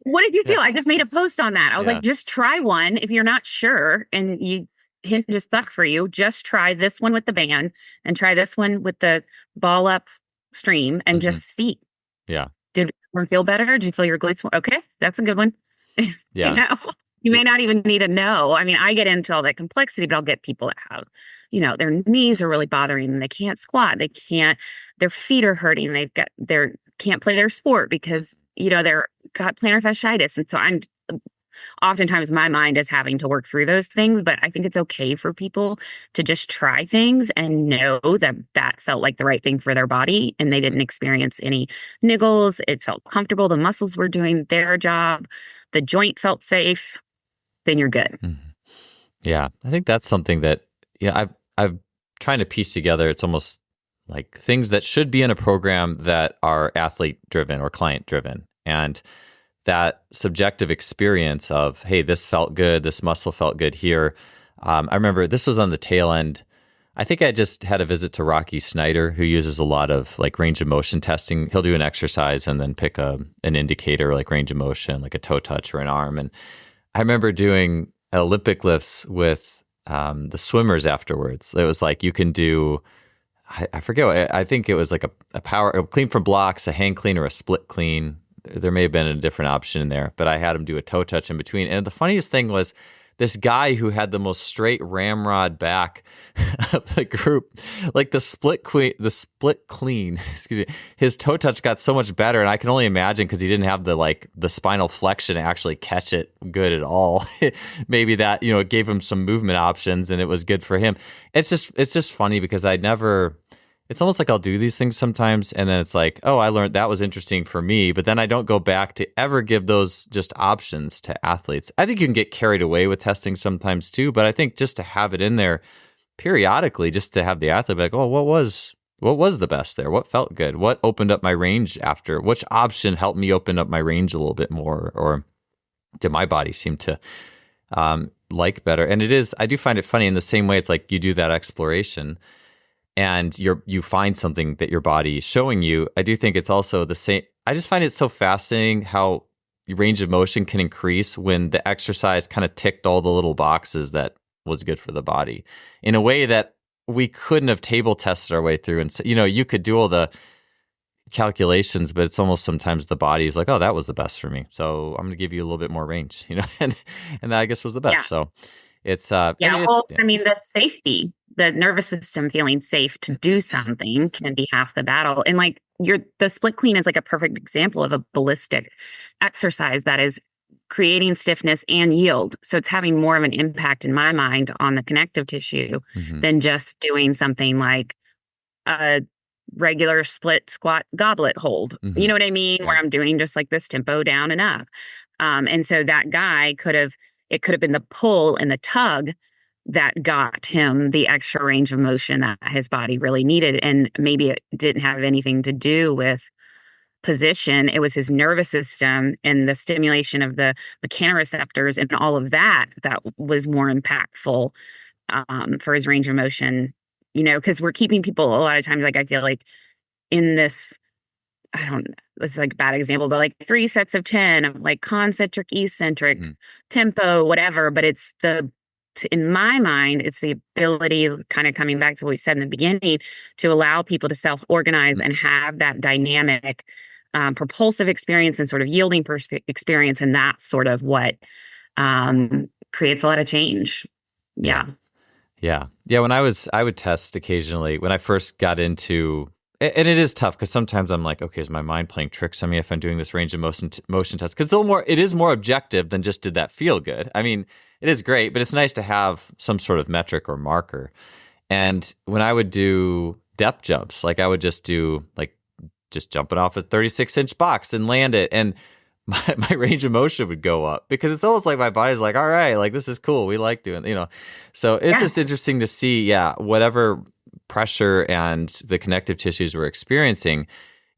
What did you feel? I just made a post on that. I was like, just try one. If you're not sure and you hinge just stuck for you, just try this one with the band and try this one with the ball up stream and just see. Yeah. Did one feel better? Did you feel your glutes? Okay, that's a good one. Yeah. You may not even need to know. I mean, I get into all that complexity, but I'll get people that have, their knees are really bothering them. They can't squat. Their feet are hurting. Can't play their sport because, they're got plantar fasciitis. And so oftentimes my mind is having to work through those things, but I think it's okay for people to just try things and know that that felt like the right thing for their body and they didn't experience any niggles. It felt comfortable. The muscles were doing their job. The joint felt safe. Then you're good. Yeah. I think that's something that, I've trying to piece together. It's almost like things that should be in a program that are athlete driven or client driven. And that subjective experience of, hey, this felt good, this muscle felt good here. I remember this was on the tail end. I think I just had a visit to Rocky Snyder, who uses a lot of like range of motion testing. He'll do an exercise and then pick an indicator like range of motion, like a toe touch or an arm. And I remember doing Olympic lifts with the swimmers afterwards. It was like you can do, I forget, I think it was like a clean from blocks, a hang clean or a split clean. There may have been a different option in there, but I had him do a toe touch in between. And the funniest thing was this guy who had the most straight ramrod back of the group, like the split clean, excuse me, his toe touch got so much better. And I can only imagine because he didn't have the spinal flexion to actually catch it good at all. Maybe that, it gave him some movement options and it was good for him. It's just funny because it's almost like I'll do these things sometimes and then it's like, oh, I learned that was interesting for me, but then I don't go back to ever give those just options to athletes. I think you can get carried away with testing sometimes too, but I think just to have it in there periodically, just to have the athlete be like, oh, what was the best there? What felt good? What opened up my range after? Which option helped me open up my range a little bit more? Or did my body seem to like better? And I do find it funny in the same way. It's like you do that exploration and you find something that your body is showing you. I do think it's also the same. I just find it so fascinating how your range of motion can increase when the exercise kind of ticked all the little boxes that was good for the body in a way that we couldn't have table tested our way through. And so, you could do all the calculations, but it's almost sometimes the body is like, oh, that was the best for me, so I'm going to give you a little bit more range, and that I guess was the Yeah. best. So it's Yeah. it's Well, I mean, the safety, the nervous system feeling safe to do something can be half the battle. And like the split clean is like a perfect example of a ballistic exercise that is creating stiffness and yield. So it's having more of an impact in my mind on the connective tissue Mhm. than just doing something like a regular split squat goblet hold. You Mhm. know what I mean? Yeah. Where I'm doing just like this tempo down and up. And so that guy it could have been the pull and the tug that got him the extra range of motion that his body really needed. And maybe it didn't have anything to do with position. It was his nervous system and the stimulation of the mechanoreceptors and all of that that was more impactful for his range of motion, because we're keeping people a lot of times, like I feel like in this, I don't, this is like a bad example, but like 3 sets of 10 of like concentric, eccentric, Mhm. tempo, whatever. But in my mind, it's the ability, kind of coming back to what we said in the beginning, to allow people to self organize and have that dynamic, propulsive experience and sort of yielding experience. And that's sort of what creates a lot of change. Yeah. Yeah. Yeah. When I would test occasionally when I first got into, and it is tough because sometimes I'm like, okay, is my mind playing tricks on me if I'm doing this range of motion test? Because it is more objective than just did that feel good. I mean, it is great, but it's nice to have some sort of metric or marker. And when I would do depth jumps, like I would just do like just jumping off a 36-inch box and land it. And my range of motion would go up because it's almost like my body's like, all right, like this is cool. We like doing. So it's Yeah. just interesting to see, whatever pressure and the connective tissues we're experiencing,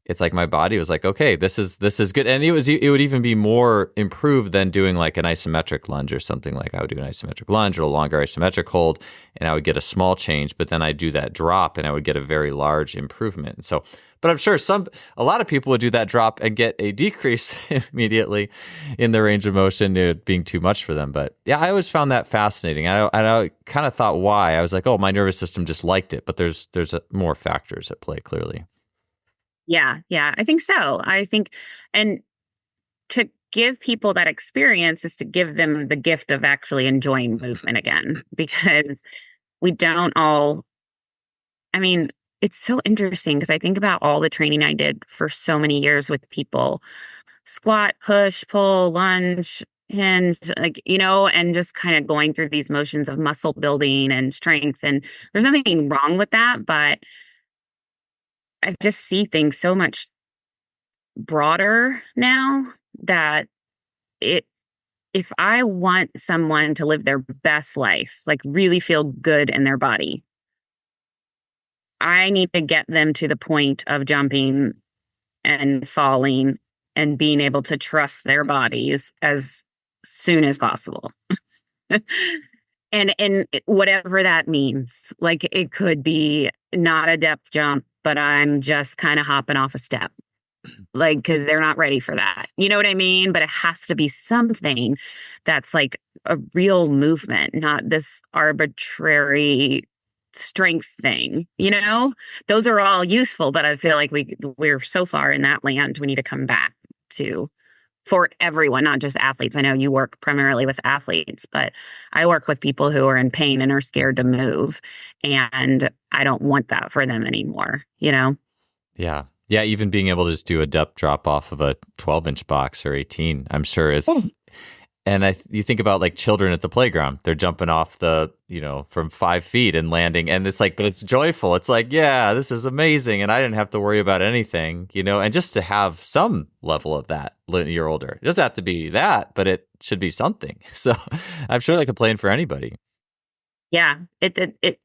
it's like my body was like, okay, this is good. And it would even be more improved than doing like an isometric lunge or something. Like I would do an isometric lunge or a longer isometric hold and I would get a small change, but then I'd do that drop and I would get a very large improvement. So, but I'm sure a lot of people would do that drop and get a decrease immediately in the range of motion, it being too much for them. But yeah, I always found that fascinating. I kind of thought why. I was like, oh, my nervous system just liked it, but there's more factors at play clearly. Yeah, yeah, I think so. I think, and to give people that experience is to give them the gift of actually enjoying movement again, because we don't all, I mean, it's so interesting because I think about all the training I did for so many years with people: squat, push, pull, lunge, hinge, like, and just kind of going through these motions of muscle building and strength. And there's nothing wrong with that, but I just see things so much broader now that it if I want someone to live their best life, like really feel good in their body, I need to get them to the point of jumping and falling and being able to trust their bodies as soon as possible. And whatever that means. Like it could be not a depth jump, but I'm just kind of hopping off a step, like, because they're not ready for that. You know what I mean? But it has to be something that's like a real movement, not this arbitrary strength thing. Those are all useful, but I feel like we're so far in that land. We need to come back to, for everyone, not just athletes. I know you work primarily with athletes, but I work with people who are in pain and are scared to move, and I don't want that for them anymore. Yeah. Yeah, even being able to just do a depth drop off of a 12-inch box or 18, I'm sure is. And you think about like children at the playground, they're jumping off from 5 feet and landing. And it's like, but it's joyful. It's like, yeah, this is amazing. And I didn't have to worry about anything. And just to have some level of that when you're older, it doesn't have to be that, but it should be something. So I'm sure they could play for anybody. Yeah,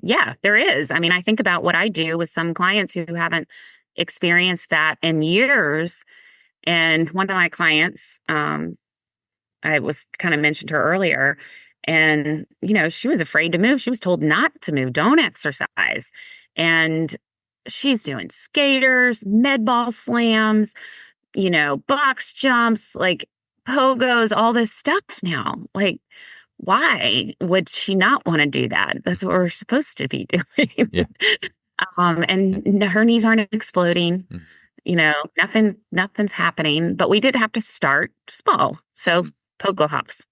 yeah, there is. I mean, I think about what I do with some clients who haven't experienced that in years. And one of my clients, I was kind of mentioned her earlier, and she was afraid to move. She was told not to move, don't exercise. And she's doing skaters, med ball slams, box jumps, like pogos, all this stuff now. Like, why would she not want to do that? That's what we're supposed to be doing. Yeah. Yeah. And her knees aren't exploding. Mhm. Nothing's happening, but we did have to start small. So pogo hops.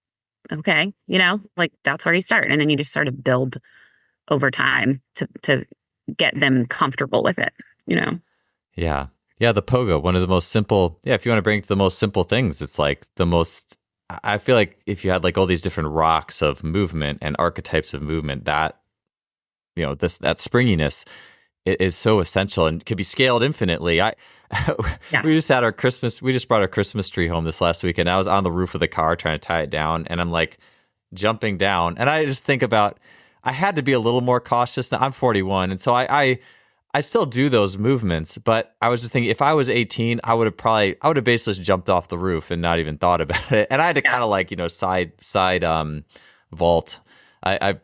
Okay. Like that's where you start. And then you just sort of build over time to get them comfortable with it. Yeah. Yeah. The pogo, one of the most simple. Yeah. If you want to bring it to the most simple things, it's like the most. I feel like if you had like all these different rocks of movement and archetypes of movement, that, that springiness is so essential and could be scaled infinitely. Yeah. We just brought our Christmas tree home this last week, and I was on the roof of the car trying to tie it down, and I'm like jumping down, and I just think about, I had to be a little more cautious. Now I'm 41, and so I still do those movements, but I was just thinking, if I was 18, I would have basically just jumped off the roof and not even thought about it. And I had to kind of like, side vault. The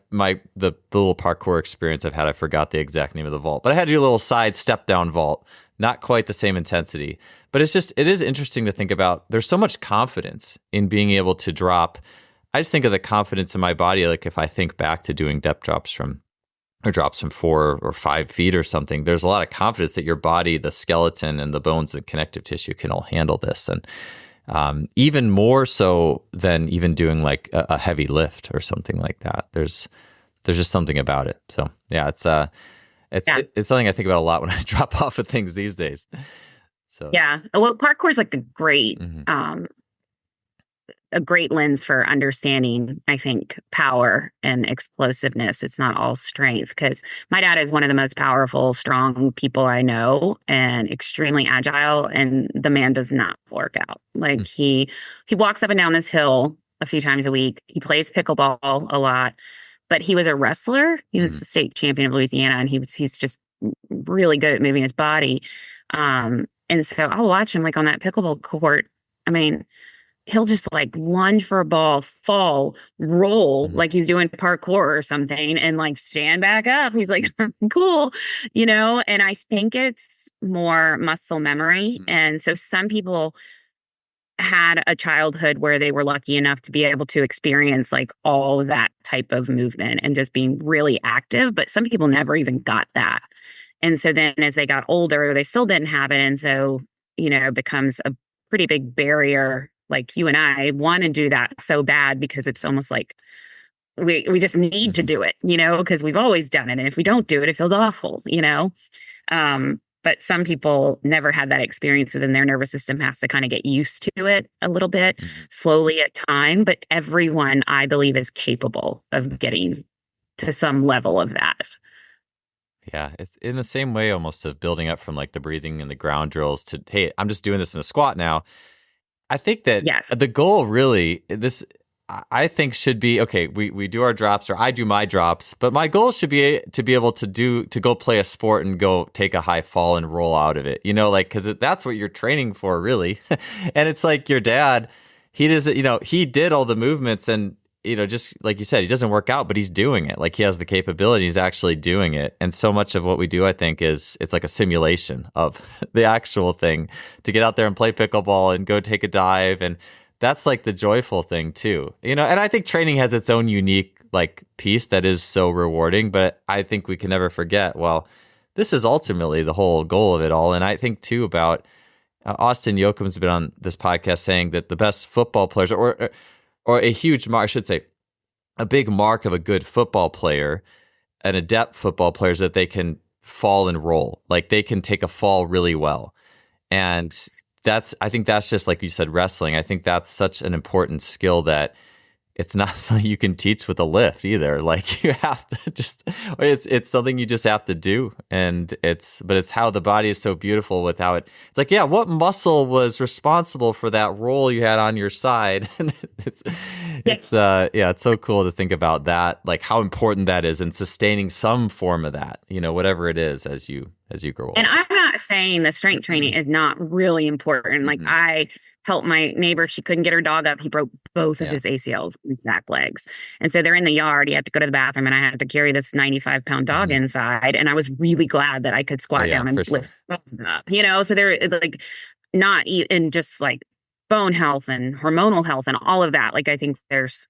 little parkour experience I've had, I forgot the exact name of the vault, but I had to do a little side step down vault, not quite the same intensity, but it is interesting to think about. There's so much confidence in being able to drop. I just think of the confidence in my body. Like if I think back to doing depth drops from 4 or 5 feet or something, there's a lot of confidence that your body, the skeleton and the bones and connective tissue can all handle this. And even more so than even doing like a heavy lift or something like that. There's just something about it. So yeah, it's something I think about a lot when I drop off of things these days. So Yeah. Well, parkour is like mhm. A great lens for understanding, I think, power and explosiveness. It's not all strength because my dad is one of the most powerful, strong people I know and extremely agile. And the man does not work out. Like he walks up and down this hill a few times a week. He plays pickleball a lot, but he was a wrestler. He was the state champion of Louisiana, and he's just really good at moving his body. And so I'll watch him like on that pickleball court. I mean, he'll just like lunge for a ball, fall, roll Mhm. like he's doing parkour or something, and like stand back up. He's like, cool. And I think it's more muscle memory. Mhm. And so some people had a childhood where they were lucky enough to be able to experience like all of that type of movement and just being really active. But some people never even got that. And so then as they got older, they still didn't have it. And so, it becomes a pretty big barrier. Like you and I want to do that so bad because it's almost like we just need to Mhm. do it, because we've always done it. And if we don't do it, it feels awful. But some people never had that experience, so then their nervous system has to kind of get used to it a little bit, Mhm. slowly at time. But everyone, I believe, is capable of getting to some level of that. Yeah, it's in the same way almost of building up from like the breathing and the ground drills to, hey, I'm just doing this in a squat now. I think that Yes. the goal really, I think should be, okay, we do our drops, or I do my drops, but my goal should be to be able to go play a sport and go take a high fall and roll out of it, like, because that's what you're training for, really. And it's like your dad, he does it, he did all the movements, and just like you said, he doesn't work out, but he's doing it. Like he has the capability, he's actually doing it. And so much of what we do, I think, it's like a simulation of the actual thing, to get out there and play pickleball and go take a dive. And that's like the joyful thing too, and I think training has its own unique like piece that is so rewarding, but I think we can never forget, well, this is ultimately the whole goal of it all. And I think too about Austin Yoakum's been on this podcast saying that the best football players, or a huge mark, I should say, a big mark of a good football player, an adept football player, is that they can fall and roll. Like they can take a fall really well. And I think that's just like you said, wrestling. I think that's such an important skill that it's not something you can teach with a lift either. Like you have to it's something you just have to do. And it's how the body is so beautiful with how it's like, yeah, what muscle was responsible for that roll you had on your side? And it's so cool to think about that, like how important that is, and sustaining some form of that, whatever it is as you grow And older. I'm not saying the strength training is not really important. Like Mhm. I helped my neighbor, she couldn't get her dog up. He broke both of Yeah. his ACLs, his back legs. And so they're in the yard. He had to go to the bathroom, and I had to carry this 95-pound dog Mhm. inside. And I was really glad that I could Oh squat yeah, down for and sure. lift him up. So they're like not even just like bone health and hormonal health and all of that. Like, I think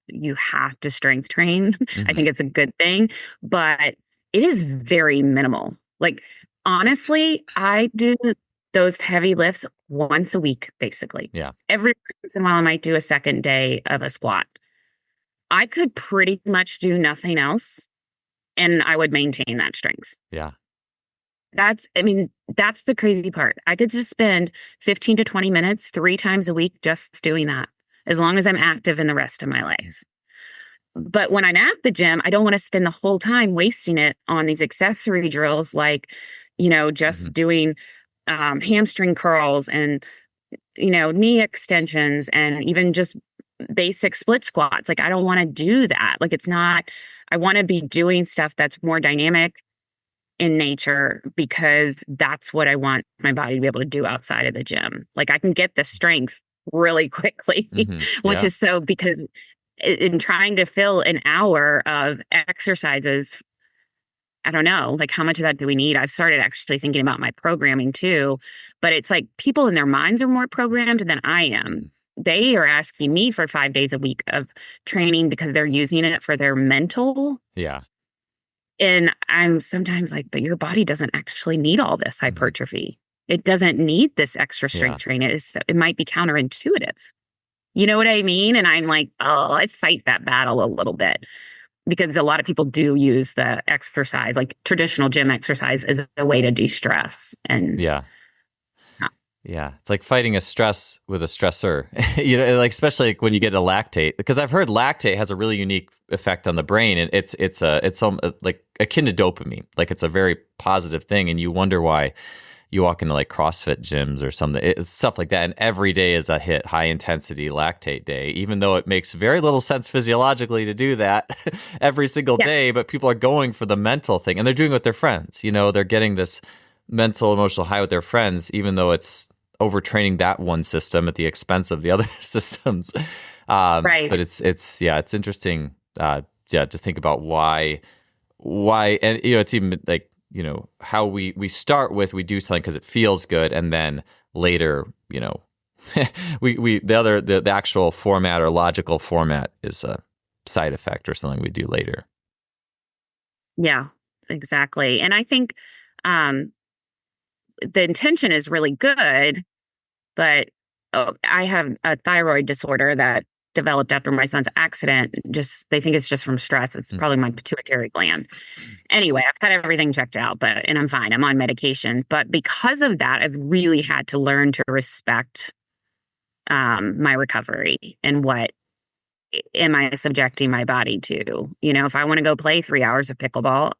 you have to strength train. I Hmm. think it's a good thing, but it is very minimal. Like, honestly, I do those heavy lifts once a week, basically. Yeah. Every once in a while, I might do a second day of a squat. I could pretty much do nothing else and I would maintain that strength. Yeah. I mean, that's the crazy part. I could just spend 15 to 20 minutes 3 times a week just doing that, as long as I'm active in the rest of my life. But when I'm at the gym, I don't want to spend the whole time wasting it on these accessory drills like, Hmm. just doing hamstring curls and, knee extensions and even just basic split squats. Like, I don't want to do that. Like, I want to be doing stuff that's more dynamic in nature because that's what I want my body to be able to do outside of the gym. Like, I can get the strength really quickly, Hmm. which Yeah. is so because in trying to fill an hour of exercises, I don't know, like how much of that do we need? I've started actually thinking about my programming too, but it's like people in their minds are more programmed than I am. They are asking me for 5 days a week of training because they're using it for their mental. Yeah. And I'm sometimes like, but your body doesn't actually need all this Hmm. hypertrophy. It doesn't need this extra Yeah. strength training. It might be counterintuitive. You know what I mean? And I'm like, oh, I fight that battle a little bit because a lot of people do use the exercise, like traditional gym exercise, as a way to de-stress. And Yeah. uh, Yeah, it's like fighting a stress with a stressor. Like especially like when you get a lactate, because I've heard lactate has a really unique effect on the brain, and it's like akin to dopamine. Like it's a very positive thing, and you wonder why you walk into like CrossFit gyms or something, stuff like that, and every day is a high intensity lactate day, even though it makes very little sense physiologically to do that every single yeah, day. But people are going for the mental thing, and they're doing it with their friends. They're getting this mental emotional high with their friends, even though it's overtraining that one system at the expense of the other systems. But right. it's interesting, to think about why, and it's even like how we start with we do something because it feels good, and then later, the actual format or logical format is a side effect or something we do later. Yeah, exactly. And I think um, the intention is really good, but I have a thyroid disorder that developed after my son's accident. Just they think it's just from stress. It's Mm. probably my pituitary gland. Anyway, I've had everything checked out, and I'm fine. I'm on medication. But because of that, I've really had to learn to respect my recovery and what am I subjecting my body to. If I want to go play 3 hours of pickleball,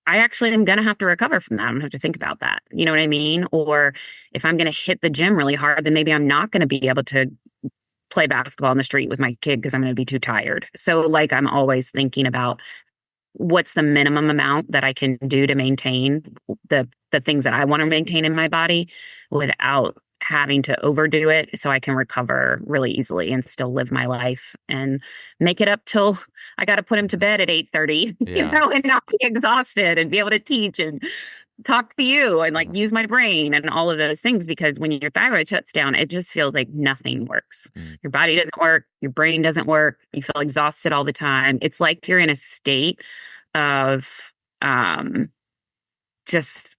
I actually am going to have to recover from that. I'm going to have to think about that. You know what I mean? Or if I'm going to hit the gym really hard, then maybe I'm not going to be able to play basketball in the street with my kid because I'm going to be too tired. So, like, I'm always thinking about what's the minimum amount that I can do to maintain the things that I want to maintain in my body without having to overdo it so I can recover really easily and still live my life and make it up till I got to put him to bed at 8:30, Yeah. and not be exhausted and be able to teach and talk to you and like Yeah. use my brain and all of those things because when your thyroid shuts down, it just feels like nothing works. Mm. Your body doesn't work, your brain doesn't work, you feel exhausted all the time. It's like you're in a state of just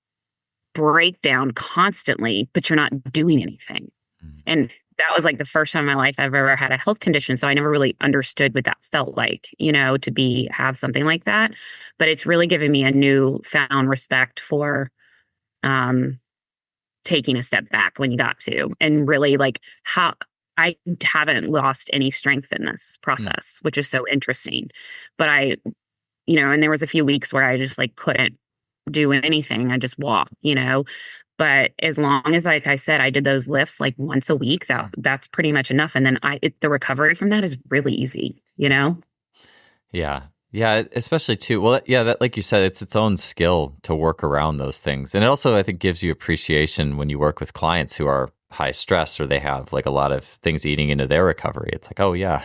breakdown constantly, but you're not doing anything. Mm. And that was like the first time in my life I've ever had a health condition. So I never really understood what that felt like, to have something like that. But it's really given me a new found respect for um taking a step back when you got to and really like how I haven't lost any strength in this Mm. process, which is so interesting. But and there was a few weeks where I just like couldn't do anything. I just walk. But as long as, like I said, I did those lifts like once a week, that's pretty much enough. And then the recovery from that is really easy. Yeah. Yeah, especially too. Well, yeah, that like you said, it's its own skill to work around those things. And it also I think gives you appreciation when you work with clients who are high stress or they have like a lot of things eating into their recovery. It's like, oh yeah,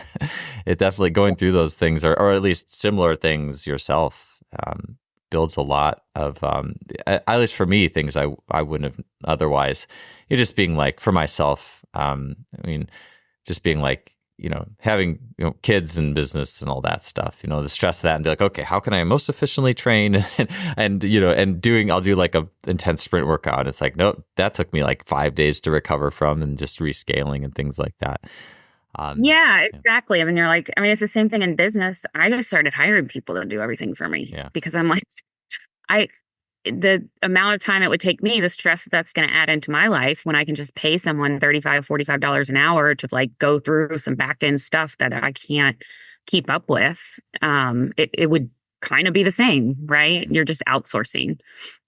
it definitely going through those things or at least similar things yourself builds a lot of at least for me things I wouldn't have otherwise. It just being like for myself, I mean, just being like, having, kids and business and all that stuff, the stress of that, and be like, okay, how can I most efficiently train? I'll do like a intense sprint workout. It's like, nope, that took me like 5 days to recover from, and just rescaling and things like that. Yeah, Yeah. exactly. And then you're like, I mean, it's the same thing in business. I just started hiring people to do everything for me Yeah. because I'm like, I the amount of time it would take me, the stress that's going to add into my life when I can just pay someone $35, $45 an hour to like go through some back end stuff that I can't keep up with. It would kind of be the same, right? You're just outsourcing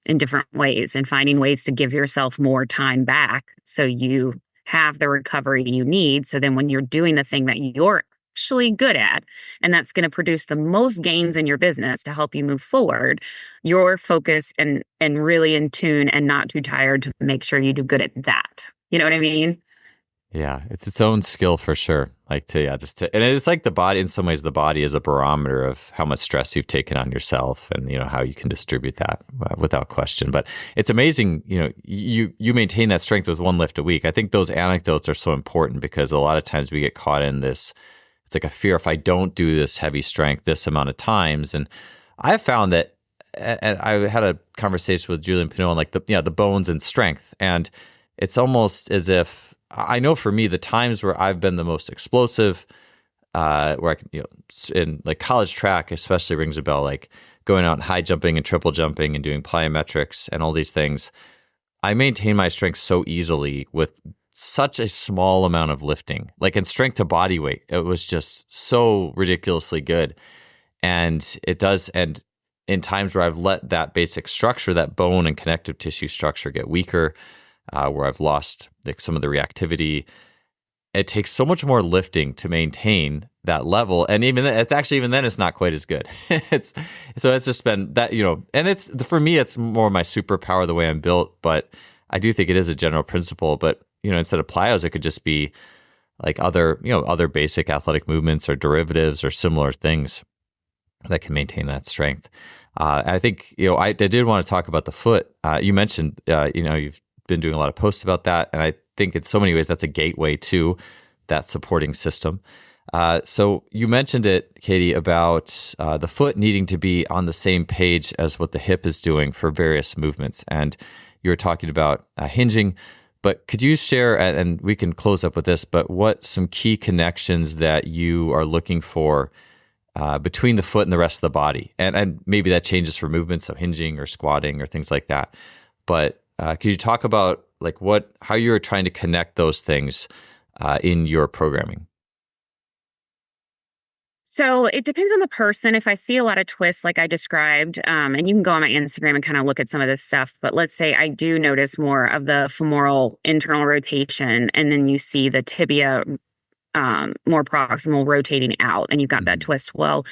in different ways and finding ways to give yourself more time back so you have the recovery you need. So then when you're doing the thing that you're actually good at, and that's going to produce the most gains in your business to help you move forward, you're focused and really in tune and not too tired to make sure you do good at that. You know what I mean? Yeah, it's its own skill for sure. Like and it's like the body, in some ways, the body is a barometer of how much stress you've taken on yourself, and how you can distribute that without question. But it's amazing, you maintain that strength with one lift a week. I think those anecdotes are so important because a lot of times we get caught in this. It's like a fear if I don't do this heavy strength this amount of times, and I've found that. And I had a conversation with Julian Pinot on like the bones and strength, and it's almost as if. I know for me, the times where I've been the most explosive, where I can, in like college track, especially rings a bell, like going out and high jumping and triple jumping and doing plyometrics and all these things. I maintain my strength so easily with such a small amount of lifting, like in strength to body weight. It was just so ridiculously good. And it does. And in times where I've let that basic structure, that bone and connective tissue structure get weaker, where I've lost like some of the reactivity. It takes so much more lifting to maintain that level, and even then it's not quite as good. It's just been that, and it's for me it's more my superpower the way I'm built, but I do think it is a general principle. But instead of plyos, it could just be like other basic athletic movements or derivatives or similar things that can maintain that strength. I think I did want to talk about the foot. You mentioned you've been doing a lot of posts about that, and I think in so many ways that's a gateway to that supporting system. So you mentioned it, Katie, about the foot needing to be on the same page as what the hip is doing for various movements, and you were talking about hinging. But could you share, and we can close up with this, but what some key connections that you are looking for between the foot and the rest of the body, and maybe that changes for movements, so hinging or squatting or things like that. But could you talk about like how you're trying to connect those things in your programming? So it depends on the person. If I see a lot of twists, like I described, and you can go on my Instagram and kind of look at some of this stuff. But let's say I do notice more of the femoral internal rotation, and then you see the tibia more proximal rotating out, and you've got that twist. Well,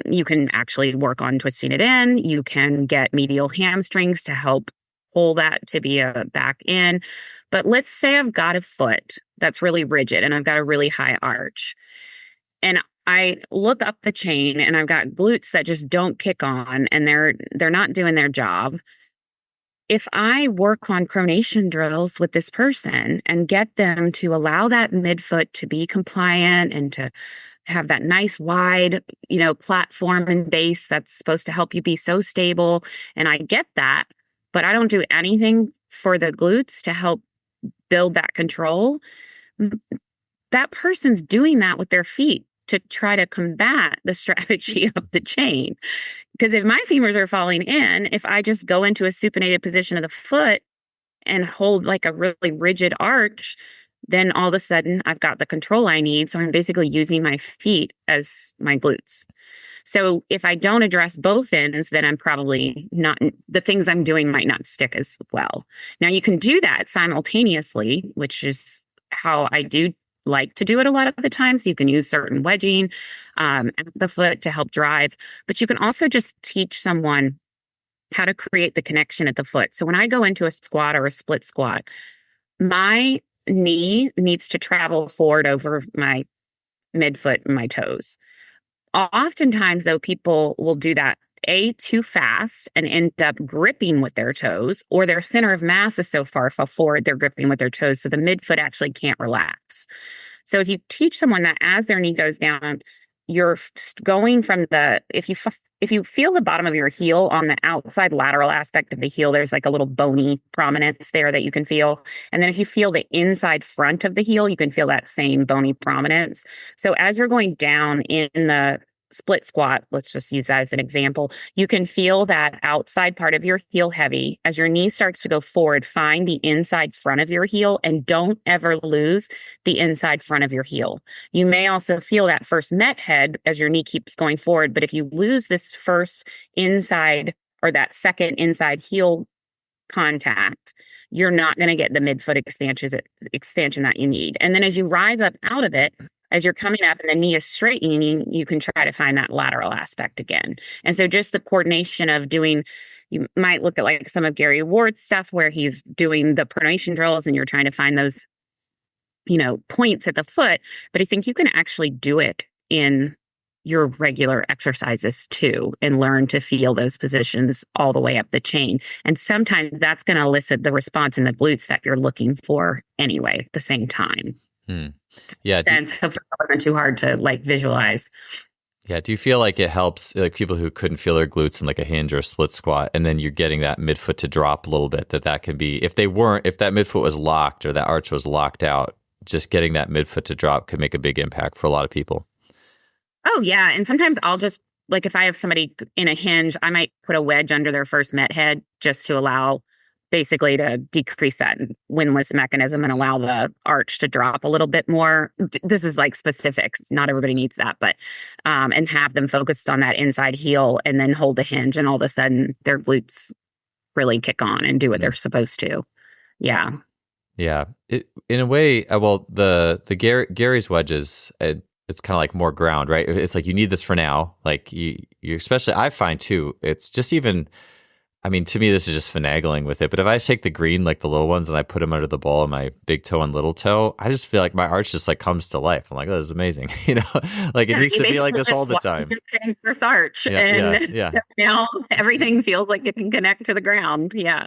you can actually work on twisting it in. You can get medial hamstrings to help pull that tibia back in. But let's say I've got a foot that's really rigid and I've got a really high arch. And I look up the chain and I've got glutes that just don't kick on and they're not doing their job. If I work on pronation drills with this person and get them to allow that midfoot to be compliant and to have that nice wide, platform and base that's supposed to help you be so stable, and I get that, but I don't do anything for the glutes to help build that control, that person's doing that with their feet to try to combat the strategy of the chain. Because if my femurs are falling in, if I just go into a supinated position of the foot and hold like a really rigid arch, then all of a sudden I've got the control I need. So I'm basically using my feet as my glutes. So if I don't address both ends, then I'm probably not, the things I'm doing might not stick as well. Now you can do that simultaneously, which is how I do like to do it a lot of the times. You can use certain wedging at the foot to help drive, but you can also just teach someone how to create the connection at the foot. So when I go into a squat or a split squat, my knee needs to travel forward over my midfoot and my toes. Oftentimes, though, people will do that too fast and end up gripping with their toes, or their center of mass is so far forward they're gripping with their toes, so the midfoot actually can't relax. So if you teach someone that as their knee goes down, you're going from if you feel the bottom of your heel on the outside lateral aspect of the heel, there's like a little bony prominence there that you can feel. And then if you feel the inside front of the heel, you can feel that same bony prominence. So as you're going down in the split squat, let's just use that as an example, you can feel that outside part of your heel heavy. As your knee starts to go forward, find the inside front of your heel and don't ever lose the inside front of your heel. You may also feel that first met head as your knee keeps going forward, but if you lose this first inside or that second inside heel contact, you're not going to get the midfoot expansion that you need. And then as you rise up out of it, as you're coming up and the knee is straightening, you can try to find that lateral aspect again. And so just the coordination of doing, you might look at like some of Gary Ward's stuff where he's doing the pronation drills and you're trying to find those, points at the foot, but I think you can actually do it in your regular exercises too and learn to feel those positions all the way up the chain. And sometimes that's going to elicit the response in the glutes that you're looking for anyway at the same time. Yeah. Hopefully it wasn't too hard to like visualize. Yeah. Do you feel like it helps like people who couldn't feel their glutes in like a hinge or a split squat, and then you're getting that midfoot to drop a little bit, that can be, if that midfoot was locked or that arch was locked out, just getting that midfoot to drop could make a big impact for a lot of people. Oh yeah. And sometimes I'll just, like if I have somebody in a hinge, I might put a wedge under their first met head just to allow basically to decrease that windlass mechanism and allow the arch to drop a little bit more. This is like specifics. Not everybody needs that, but, and have them focused on that inside heel and then hold the hinge and all of a sudden their glutes really kick on and do what they're supposed to. Yeah. Yeah. In a way, well, the Gary's wedges, it's kind of like more ground, right? It's like you need this for now. Like you especially, I find too, it's just even, I mean, to me, this is just finagling with it. But if I take the green, like the little ones, and I put them under the ball of my big toe and little toe, I just feel like my arch just like comes to life. I'm like, oh, this is amazing. Like it needs to be like this all the time. First arch, yeah. Now everything feels like it can connect to the ground. Yeah.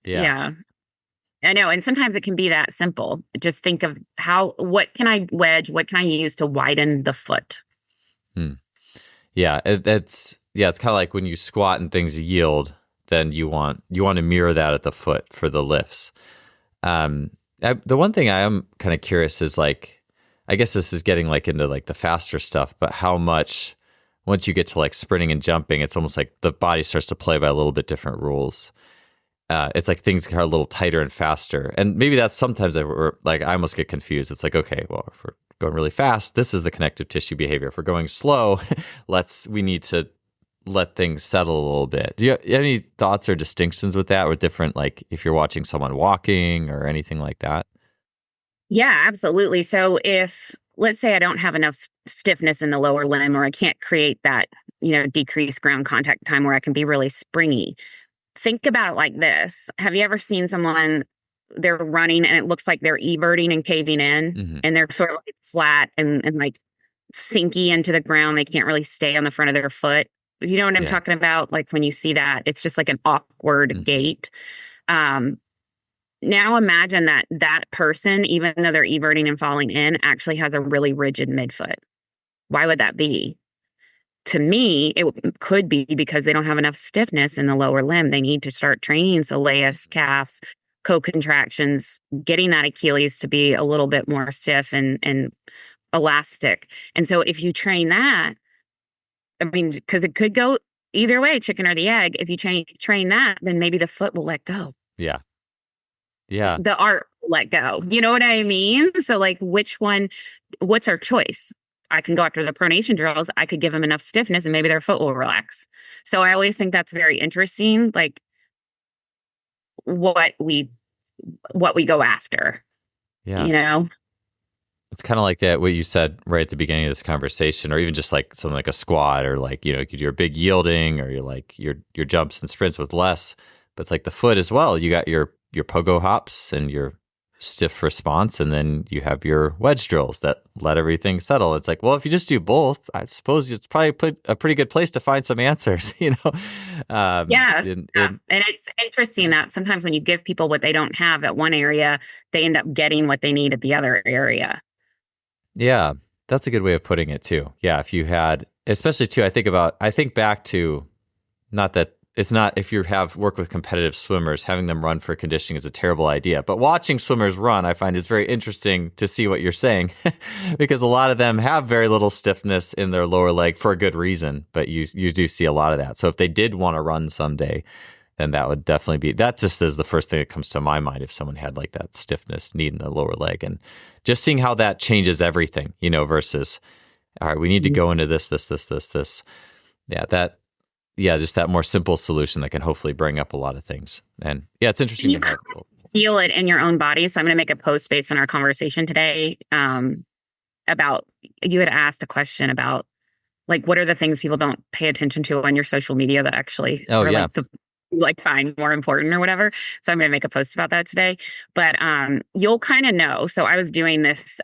I know. And sometimes it can be that simple. Just think of what can I wedge? What can I use to widen the foot? Yeah. It's kind of like when you squat and things yield, then you want to mirror that at the foot for the lifts. The one thing I am kind of curious is like, I guess this is getting like into like the faster stuff, but how much once you get to like sprinting and jumping, it's almost like the body starts to play by a little bit different rules. It's like things are a little tighter and faster. And maybe that's sometimes I almost get confused. It's like, okay, well, if we're going really fast, this is the connective tissue behavior. If we're going slow, we need to let things settle a little bit. Do you have any thoughts or distinctions with that, or different, like if you're watching someone walking or anything like that? Yeah, absolutely. So if, let's say I don't have enough stiffness in the lower limb, or I can't create that, decreased ground contact time where I can be really springy. Think about it like this. Have you ever seen someone, they're running and it looks like they're everting and caving in, and they're sort of like flat and like sinky into the ground. They can't really stay on the front of their foot. You know what I'm talking about? Like when you see that, it's just like an awkward gait. Now imagine that person, even though they're everting and falling in, actually has a really rigid midfoot. Why would that be? To me, it could be because they don't have enough stiffness in the lower limb. They need to start training soleus, calves, co-contractions, getting that Achilles to be a little bit more stiff and elastic. And so if you train that, I mean, because it could go either way, chicken or the egg. If you train that, then maybe the foot will let go. Yeah. The art will let go. You know what I mean? So like what's our choice? I can go after the pronation drills. I could give them enough stiffness and maybe their foot will relax. So I always think that's very interesting. Like what we go after, It's kind of like that, what you said right at the beginning of this conversation, or even just like something like a squat, or like, you're big yielding, or you're like your jumps and sprints with less, but it's like the foot as well. You got your pogo hops and your stiff response, and then you have your wedge drills that let everything settle. It's like, well, if you just do both, I suppose it's probably a pretty good place to find some answers, Yeah. Yeah. And it's interesting that sometimes when you give people what they don't have at one area, they end up getting what they need at the other area. Yeah, that's a good way of putting it too. Yeah, if you had, especially too, I think back to, not that it's not, if you have work with competitive swimmers, having them run for conditioning is a terrible idea. But watching swimmers run, I find it's very interesting to see what you're saying, because a lot of them have very little stiffness in their lower leg for a good reason. But you do see a lot of that. So if they did want to run someday, then that would definitely be, that just is the first thing that comes to my mind, if someone had like that stiffness need in the lower leg, and just seeing how that changes everything, versus, all right, we need to go into this. Yeah, just that more simple solution that can hopefully bring up a lot of things. And yeah, it's interesting You to have. feel it in your own body. So I'm going to make a post based on our conversation today, about, you had asked a question about like, what are the things people don't pay attention to on your social media that actually Oh, are yeah. like find more important or whatever. So I'm going to make a post about that today, but you'll kind of know. So I was doing this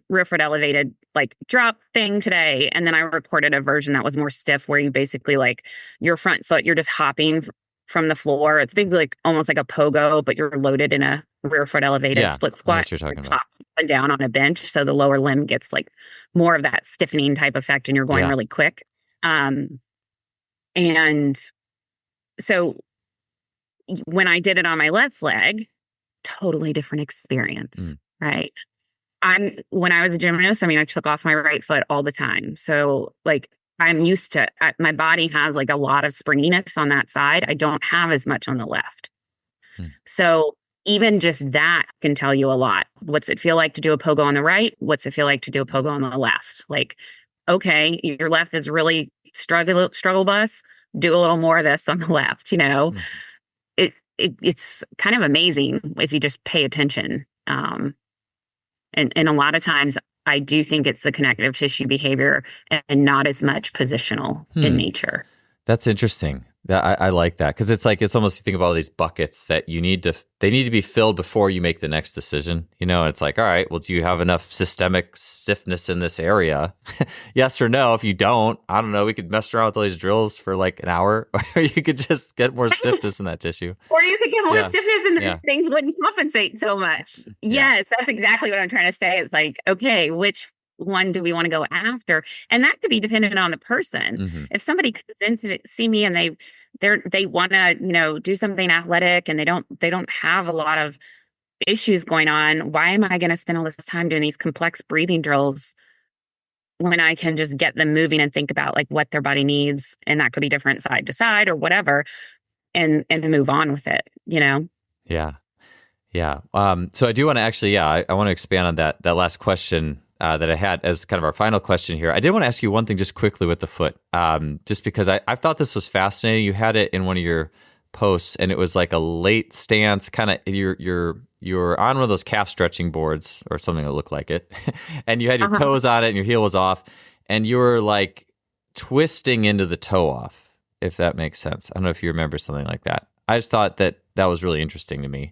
rear foot elevated like drop thing today, and then I recorded a version that was more stiff, where you basically like your front foot, you're just hopping from the floor. It's basically like almost like a pogo, but you're loaded in a rear foot elevated split I know squat. what you're talking about. Hop up and down on a bench, so the lower limb gets like more of that stiffening type effect, and you're going really quick. And so when I did it on my left leg, totally different experience, right? When I was a gymnast, I mean, I took off my right foot all the time. So like I'm used to, my body has like a lot of springiness on that side. I don't have as much on the left. So even just that can tell you a lot. What's it feel like to do a pogo on the right? What's it feel like to do a pogo on the left? Like, okay, your left is really struggle bus. Do a little more of this on the left, It's kind of amazing if you just pay attention. And a lot of times I do think it's the connective tissue behavior and not as much positional in nature. That's interesting. I like that, because it's almost, you think about all these buckets that they need to be filled before you make the next decision. It's like, all right, well, do you have enough systemic stiffness in this area? Yes or no. If you don't, I don't know, we could mess around with all these drills for like an hour, or you could just get more stiffness in that tissue. Or you could get more stiffness and things wouldn't compensate so much. Yes, that's exactly what I'm trying to say. It's like, okay, which one do we want to go after? And that could be dependent on the person. If somebody comes in to see me and they want to, do something athletic, and they don't have a lot of issues going on, why am I going to spend all this time doing these complex breathing drills when I can just get them moving and think about like what their body needs? And that could be different side to side or whatever, and move on with it, Yeah. Yeah. So I do want to actually, I want to expand on that last question that I had as kind of our final question here. I did want to ask you one thing just quickly with the foot, just because I thought this was fascinating. You had it in one of your posts, and it was like a late stance, kind of you're on one of those calf stretching boards or something that looked like it, and you had your toes on it and your heel was off, and you were like twisting into the toe off, if that makes sense. I don't know if you remember something like that. I just thought that was really interesting to me.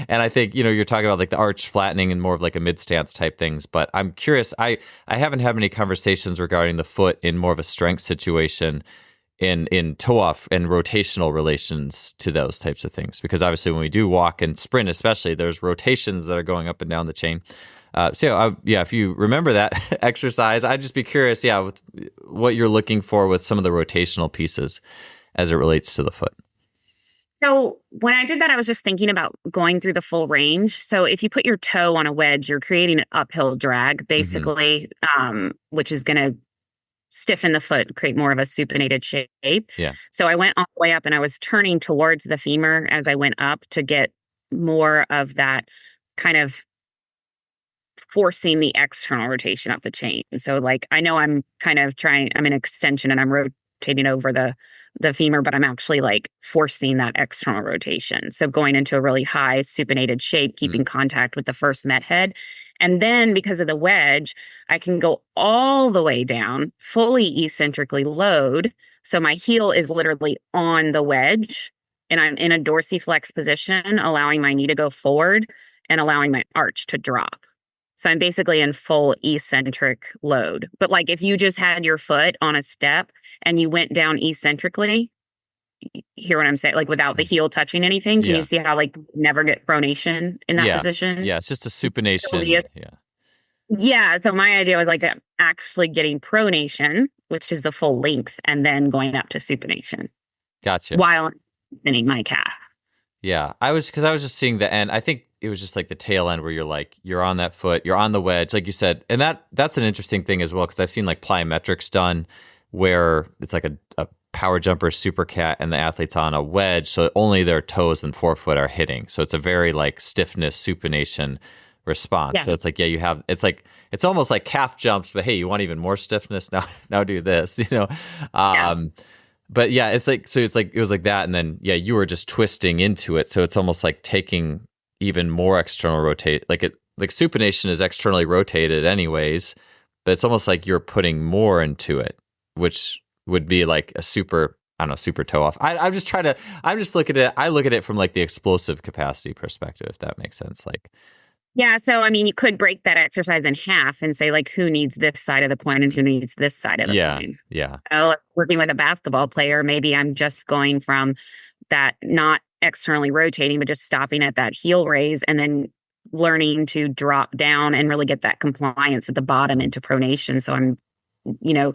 And I think, you're talking about like the arch flattening and more of like a mid stance type things, but I'm curious, I haven't had many conversations regarding the foot in more of a strength situation in toe off and rotational relations to those types of things, because obviously when we do walk and sprint, especially, there's rotations that are going up and down the chain. If you remember that exercise, I'd just be curious, with what you're looking for with some of the rotational pieces as it relates to the foot. So when I did that, I was just thinking about going through the full range. So if you put your toe on a wedge, you're creating an uphill drag, basically, which is going to stiffen the foot, create more of a supinated shape. Yeah. So I went all the way up, and I was turning towards the femur as I went up to get more of that kind of forcing the external rotation up the chain. So like, I know I'm kind of I'm an extension and I'm rotating over the femur, but I'm actually like forcing that external rotation. So going into a really high supinated shape, keeping contact with the first met head. And then because of the wedge, I can go all the way down, fully eccentrically load. So my heel is literally on the wedge, and I'm in a dorsiflex position, allowing my knee to go forward. and allowing my arch to drop. So I'm basically in full eccentric load. But like if you just had your foot on a step and you went down eccentrically, hear what I'm saying? Like without the heel touching anything, can you Yeah. see how like never get pronation in that Yeah. position? Yeah. It's just a supination. Yeah. Yeah. So my idea was like actually getting pronation, which is the full length, and then going up to supination Gotcha. while spinning my calf. Yeah. Because I was just seeing the end. I think it was just like the tail end where you're like, you're on that foot, you're on the wedge, like you said. And that's an interesting thing as well, because I've seen like plyometrics done where it's like a power jumper super cat and the athlete's on a wedge. So only their toes and forefoot are hitting. So it's a very like stiffness supination response. Yeah. So it's like, yeah, it's almost like calf jumps, but hey, you want even more stiffness? Now do this, Yeah. But yeah, it was like that. And then, yeah, you were just twisting into it. So it's almost like taking even more external rotate. Like supination is externally rotated anyways, but it's almost like you're putting more into it, which would be like a super, I don't know, super toe off. I'm just looking at it. I look at it from like the explosive capacity perspective, if that makes sense. Like, Yeah. So, I mean, you could break that exercise in half and say, like, who needs this side of the point and who needs this side of the yeah, point? yeah, Oh, working with a basketball player, maybe I'm just going from that not externally rotating, but just stopping at that heel raise and then learning to drop down and really get that compliance at the bottom into pronation. So I'm, you know,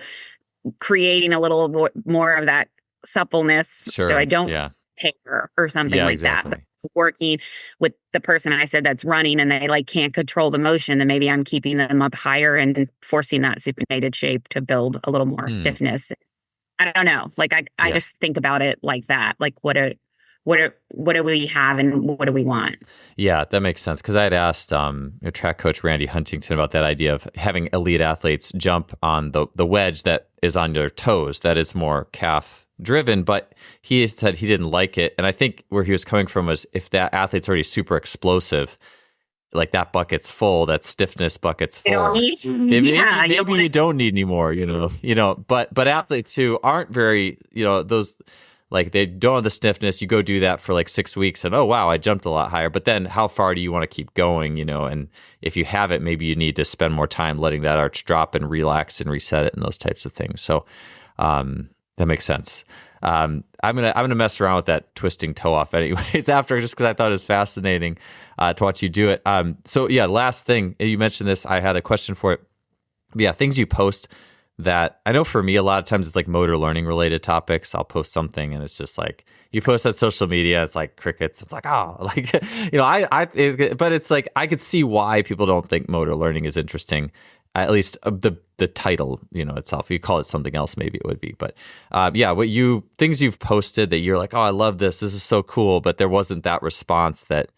creating a little more of that suppleness so I sure. don't Yeah. tear or something Yeah, like that. But exactly. working with the person I said that's running and they like can't control the motion, then maybe I'm keeping them up higher and forcing that supinated shape to build a little more Hmm. stiffness. I don't know. Like I Yeah. just think about it like that. Like what do we have and what do we want? Yeah, that makes sense. Because I had asked your track coach Randy Huntington about that idea of having elite athletes jump on the wedge that is on their toes, that is more calf driven. But he said he didn't like it, and I think where he was coming from was if that athlete's already super explosive, like that bucket's full, that stiffness bucket's You don't full. need, Maybe yeah, you don't maybe want you don't need any more, But athletes who aren't very, those like they don't have the stiffness, you go do that for like 6 weeks and oh wow, I jumped a lot higher. But then how far do you want to keep going, And if you have it, maybe you need to spend more time letting that arch drop and relax and reset it and those types of things. So that makes sense. I'm gonna mess around with that twisting toe off anyways after, just because I thought it was fascinating to watch you do it. So yeah, last thing, you mentioned this, I had a question for it. Yeah, things you post that I know for me a lot of times it's like motor learning related topics. I'll post something and it's just like you post on social media, it's like crickets. It's like like but it's like I could see why people don't think motor learning is interesting. At least the title, itself. You call it something else, maybe it would be. But yeah, things you've posted that you're like, oh, I love this. This is so cool. But there wasn't that response that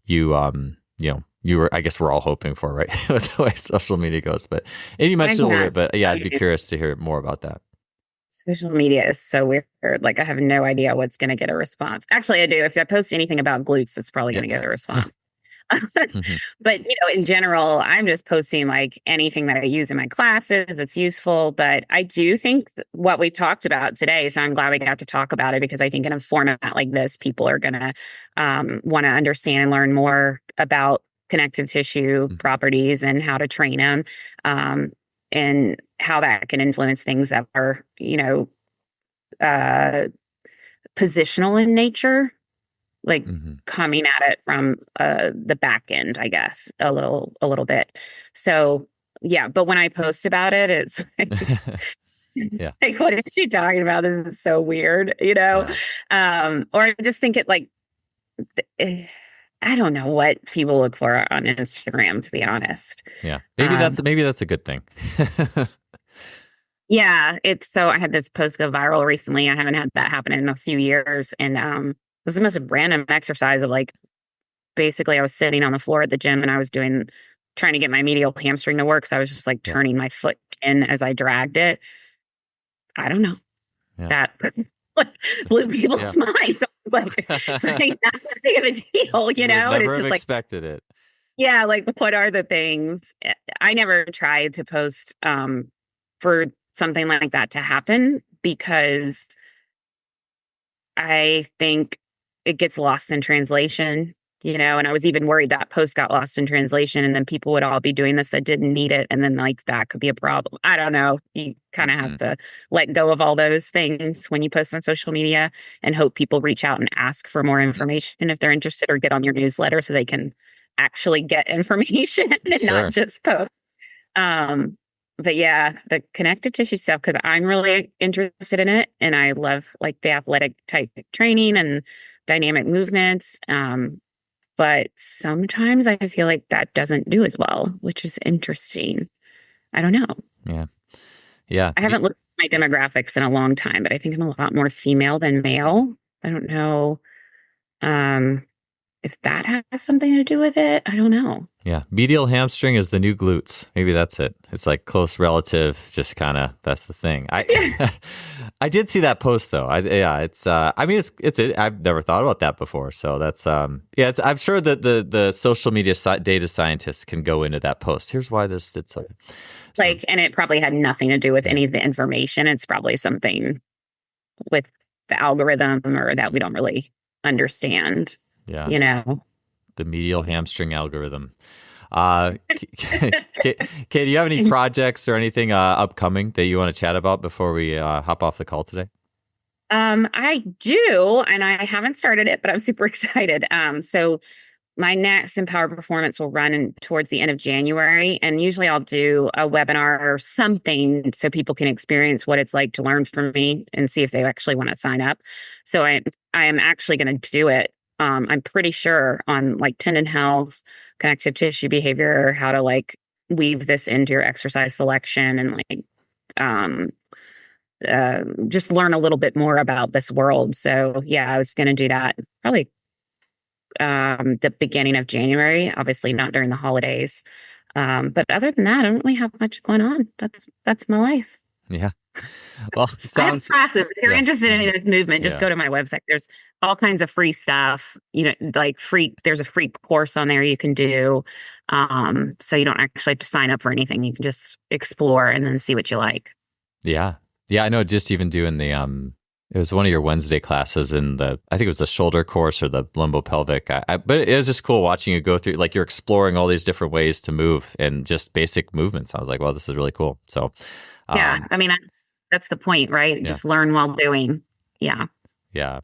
you were. I guess we're all hoping for, right? With the way social media goes. But and you mentioned a little bit, but yeah, I'd be curious to hear more about that. social media is so weird. Like I have no idea what's going to get a response. Actually, I do. If I post anything about glutes, it's probably going to get a Yeah. response. But in general, I'm just posting like anything that I use in my classes. It's useful, but I do think what we talked about today. So I'm glad we got to talk about it because I think in a format like this, people are going to want to understand and learn more about connective tissue properties and how to train them, and how that can influence things that are uh, positional in nature, like coming at it from the back end, I guess, a little bit. So yeah, but when I post about it, it's Yeah. like, what is she talking about? This is so weird, Yeah. or I just think it like I don't know what people look for on Instagram, to be honest. Yeah. Maybe that's a good thing. Yeah, it's so I had this post go viral recently. I haven't had that happen in a few years, and it was the most random exercise of like basically I was sitting on the floor at the gym and I was trying to get my medial hamstring to work. So I was just like Yeah. turning my foot in as I dragged it. I don't know. Yeah. That like blew people's minds. Like it's like not that big of a deal, Would and never it's have just like, expected it. yeah, like what are the things? I never tried to post for something like that to happen because I think it gets lost in translation. And I was even worried that post got lost in translation and then people would all be doing this that didn't need it. And then like that could be a problem. I don't know. You kind of have Mhm. to let go of all those things when you post on social media and hope people reach out and ask for more information if they're interested or get on your newsletter so they can actually get information and not Sure. just post. Um, but yeah, the connective tissue stuff, because I'm really interested in it and I love like the athletic type training and dynamic movements. But sometimes I feel like that doesn't do as well, which is interesting. I don't know. Yeah. Yeah. I haven't looked at my demographics in a long time, but I think I'm a lot more female than male. I don't know um, if that has something to do with it. I don't know. Yeah. Medial hamstring is the new glutes. Maybe that's it. It's like close relative, just kind of, that's the thing. I did see that post though. I mean, I've never thought about that before. So that's, I'm sure that the social media data scientists can go into that post. Here's why this did so. Like, and it probably had nothing to do with Yeah. any of the information. It's probably something with the algorithm or that we don't really understand, Yeah. you know? The medial hamstring algorithm. Kate, do you have any projects or anything upcoming that you want to chat about before we hop off the call today? I do, and I haven't started it, but I'm super excited. So my next Empower Performance will run towards the end of January, and usually I'll do a webinar or something so people can experience what it's like to learn from me and see if they actually want to sign up. So I am actually going to do it. I'm pretty sure on like tendon health, connective tissue behavior, how to like weave this into your exercise selection and like um, just learn a little bit more about this world. So yeah, I was going to do that probably the beginning of January, obviously not during the holidays. But other than that, I don't really have much going on. That's my life. Yeah. Well, it I have sounds, classes. If you're yeah. interested in any of this movement, just Yeah. go to my website. There's all kinds of free stuff, like there's a free course on there you can do. So you don't actually have to sign up for anything. You can just explore and then see what you like. Yeah. Yeah. I know just even doing it was one of your Wednesday classes in I think it was the shoulder course or the lumbopelvic. But it was just cool watching you go through, like you're exploring all these different ways to move and just basic movements. I was like, well, this is really cool. So, Yeah. I mean, that's the point, right? yeah. Just learn while doing. Yeah. Yeah.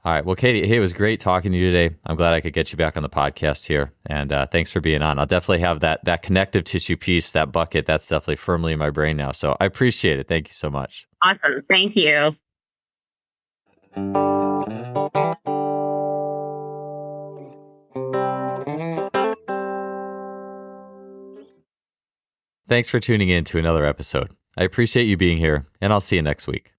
All right. Well, Katie, hey, it was great talking to you today. I'm glad I could get you back on the podcast here. And thanks for being on. I'll definitely have that connective tissue piece, that bucket, that's definitely firmly in my brain now. So I appreciate it. Thank you so much. Awesome. Thank you. Thanks for tuning in to another episode. I appreciate you being here, and I'll see you next week.